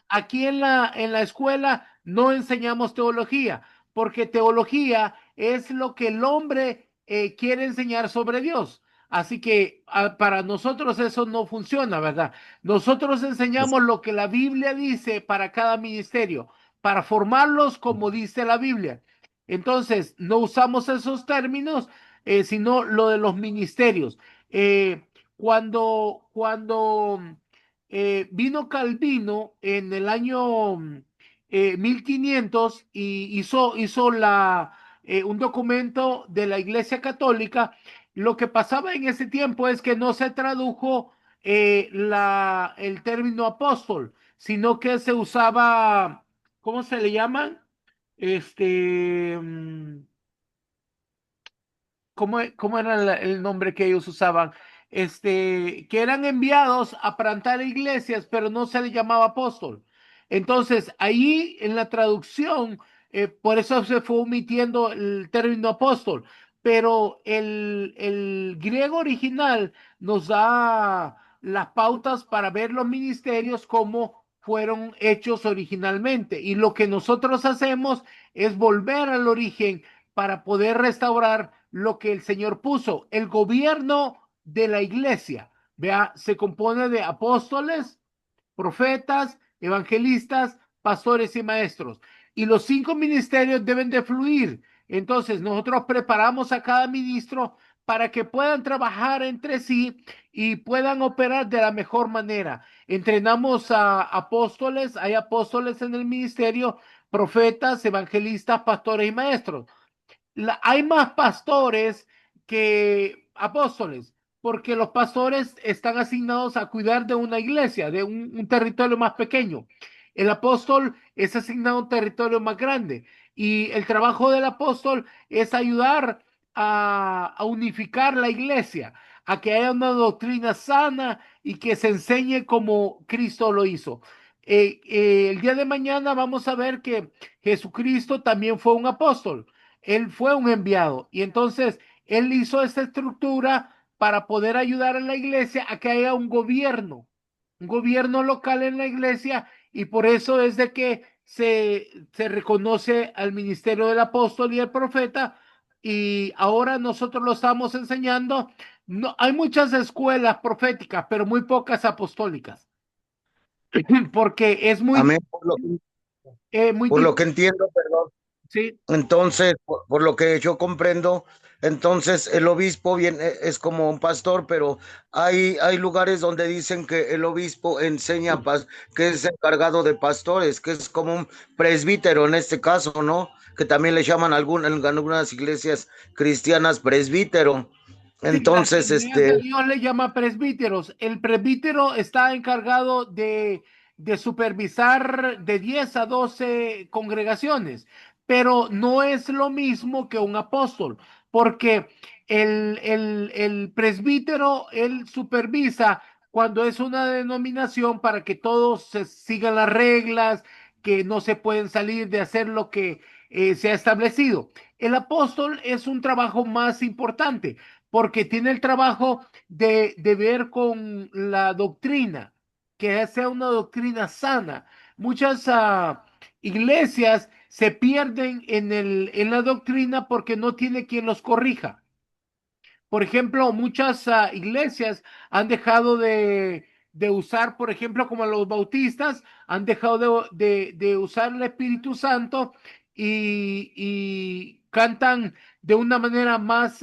aquí en la escuela no enseñamos teología, porque teología es lo que el hombre quiere enseñar sobre Dios. Así que para nosotros eso no funciona, ¿verdad? Nosotros enseñamos lo que la Biblia dice para cada ministerio, para formarlos como dice la Biblia. Entonces, no usamos esos términos, sino lo de los ministerios. Cuando vino Calvino en el año 1500 y hizo un documento de la Iglesia Católica. Lo que pasaba en ese tiempo es que no se tradujo el término apóstol, sino que se usaba, ¿cómo se le llaman? Este, ¿cómo era el nombre que ellos usaban? Que eran enviados a plantar iglesias, pero no se les llamaba apóstol. Entonces, ahí en la traducción, por eso se fue omitiendo el término apóstol, pero el griego original nos da las pautas para ver los ministerios como fueron hechos originalmente. Y lo que nosotros hacemos es volver al origen para poder restaurar lo que el Señor puso. El gobierno de la iglesia, vea, se compone de apóstoles, profetas, evangelistas, pastores y maestros. Y los 5 ministerios deben de fluir. Entonces, nosotros preparamos a cada ministro para que puedan trabajar entre sí y puedan operar de la mejor manera. Entrenamos a apóstoles, hay apóstoles en el ministerio, profetas, evangelistas, pastores y maestros. Hay más pastores que apóstoles, porque los pastores están asignados a cuidar de una iglesia, de un territorio más pequeño. El apóstol es asignado a un territorio más grande y el trabajo del apóstol es ayudar a unificar la iglesia, a que haya una doctrina sana y que se enseñe como Cristo lo hizo. El día de mañana vamos a ver que Jesucristo también fue un apóstol. Él fue un enviado y entonces él hizo esta estructura para poder ayudar a la iglesia a que haya un gobierno local en la iglesia, y por eso es de que se reconoce al ministerio del apóstol y el profeta, y ahora nosotros lo estamos enseñando. No, hay muchas escuelas proféticas, pero muy pocas apostólicas, porque es amén. muy Por lo que difícil. entiendo, perdón. Sí. Entonces, por lo que yo comprendo, entonces el obispo viene, es como un pastor, pero hay lugares donde dicen que el obispo enseña, que es encargado de pastores, que es como un presbítero en este caso, ¿no? Que también le llaman en algunas iglesias cristianas presbítero. Sí, la Entonces, Asamblea de Dios le llama presbíteros. El presbítero está encargado de supervisar de 10 a 12 congregaciones, pero no es lo mismo que un apóstol, porque el presbítero, él supervisa cuando es una denominación para que todos se sigan las reglas, que no se pueden salir de hacer lo que se ha establecido. El apóstol es un trabajo más importante porque tiene el trabajo de ver con la doctrina, que sea una doctrina sana. Muchas iglesias se pierden en la doctrina porque no tiene quien los corrija. Por ejemplo, muchas iglesias han dejado de usar, por ejemplo, como los bautistas, han dejado de usar el Espíritu Santo y cantan de una manera más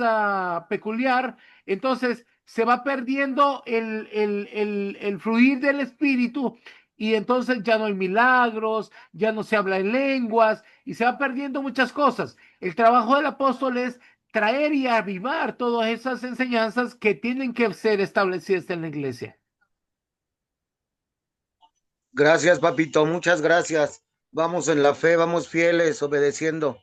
peculiar. Entonces, se va perdiendo el fluir del Espíritu y entonces ya no hay milagros, ya no se habla en lenguas y se va perdiendo muchas cosas. El trabajo del apóstol es traer y avivar todas esas enseñanzas que tienen que ser establecidas en la iglesia. Gracias, papito, muchas gracias. Vamos en la fe, vamos fieles, obedeciendo.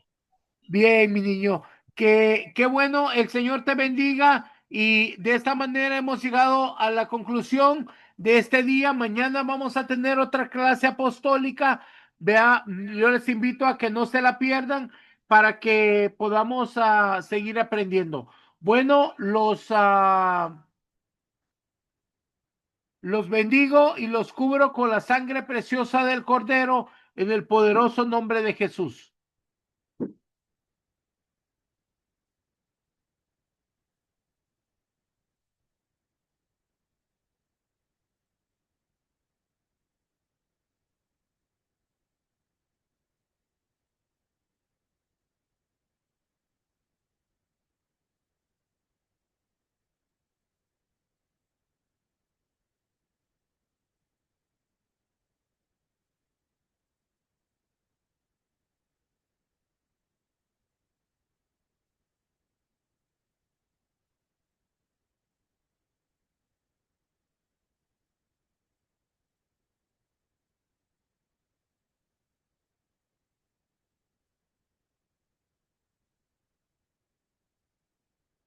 Bien, mi niño, qué bueno, el Señor te bendiga y de esta manera hemos llegado a la conclusión de este día. Mañana vamos a tener otra clase apostólica. Vea, yo les invito a que no se la pierdan para que podamos seguir aprendiendo. Bueno, los bendigo y los cubro con la sangre preciosa del Cordero en el poderoso nombre de Jesús.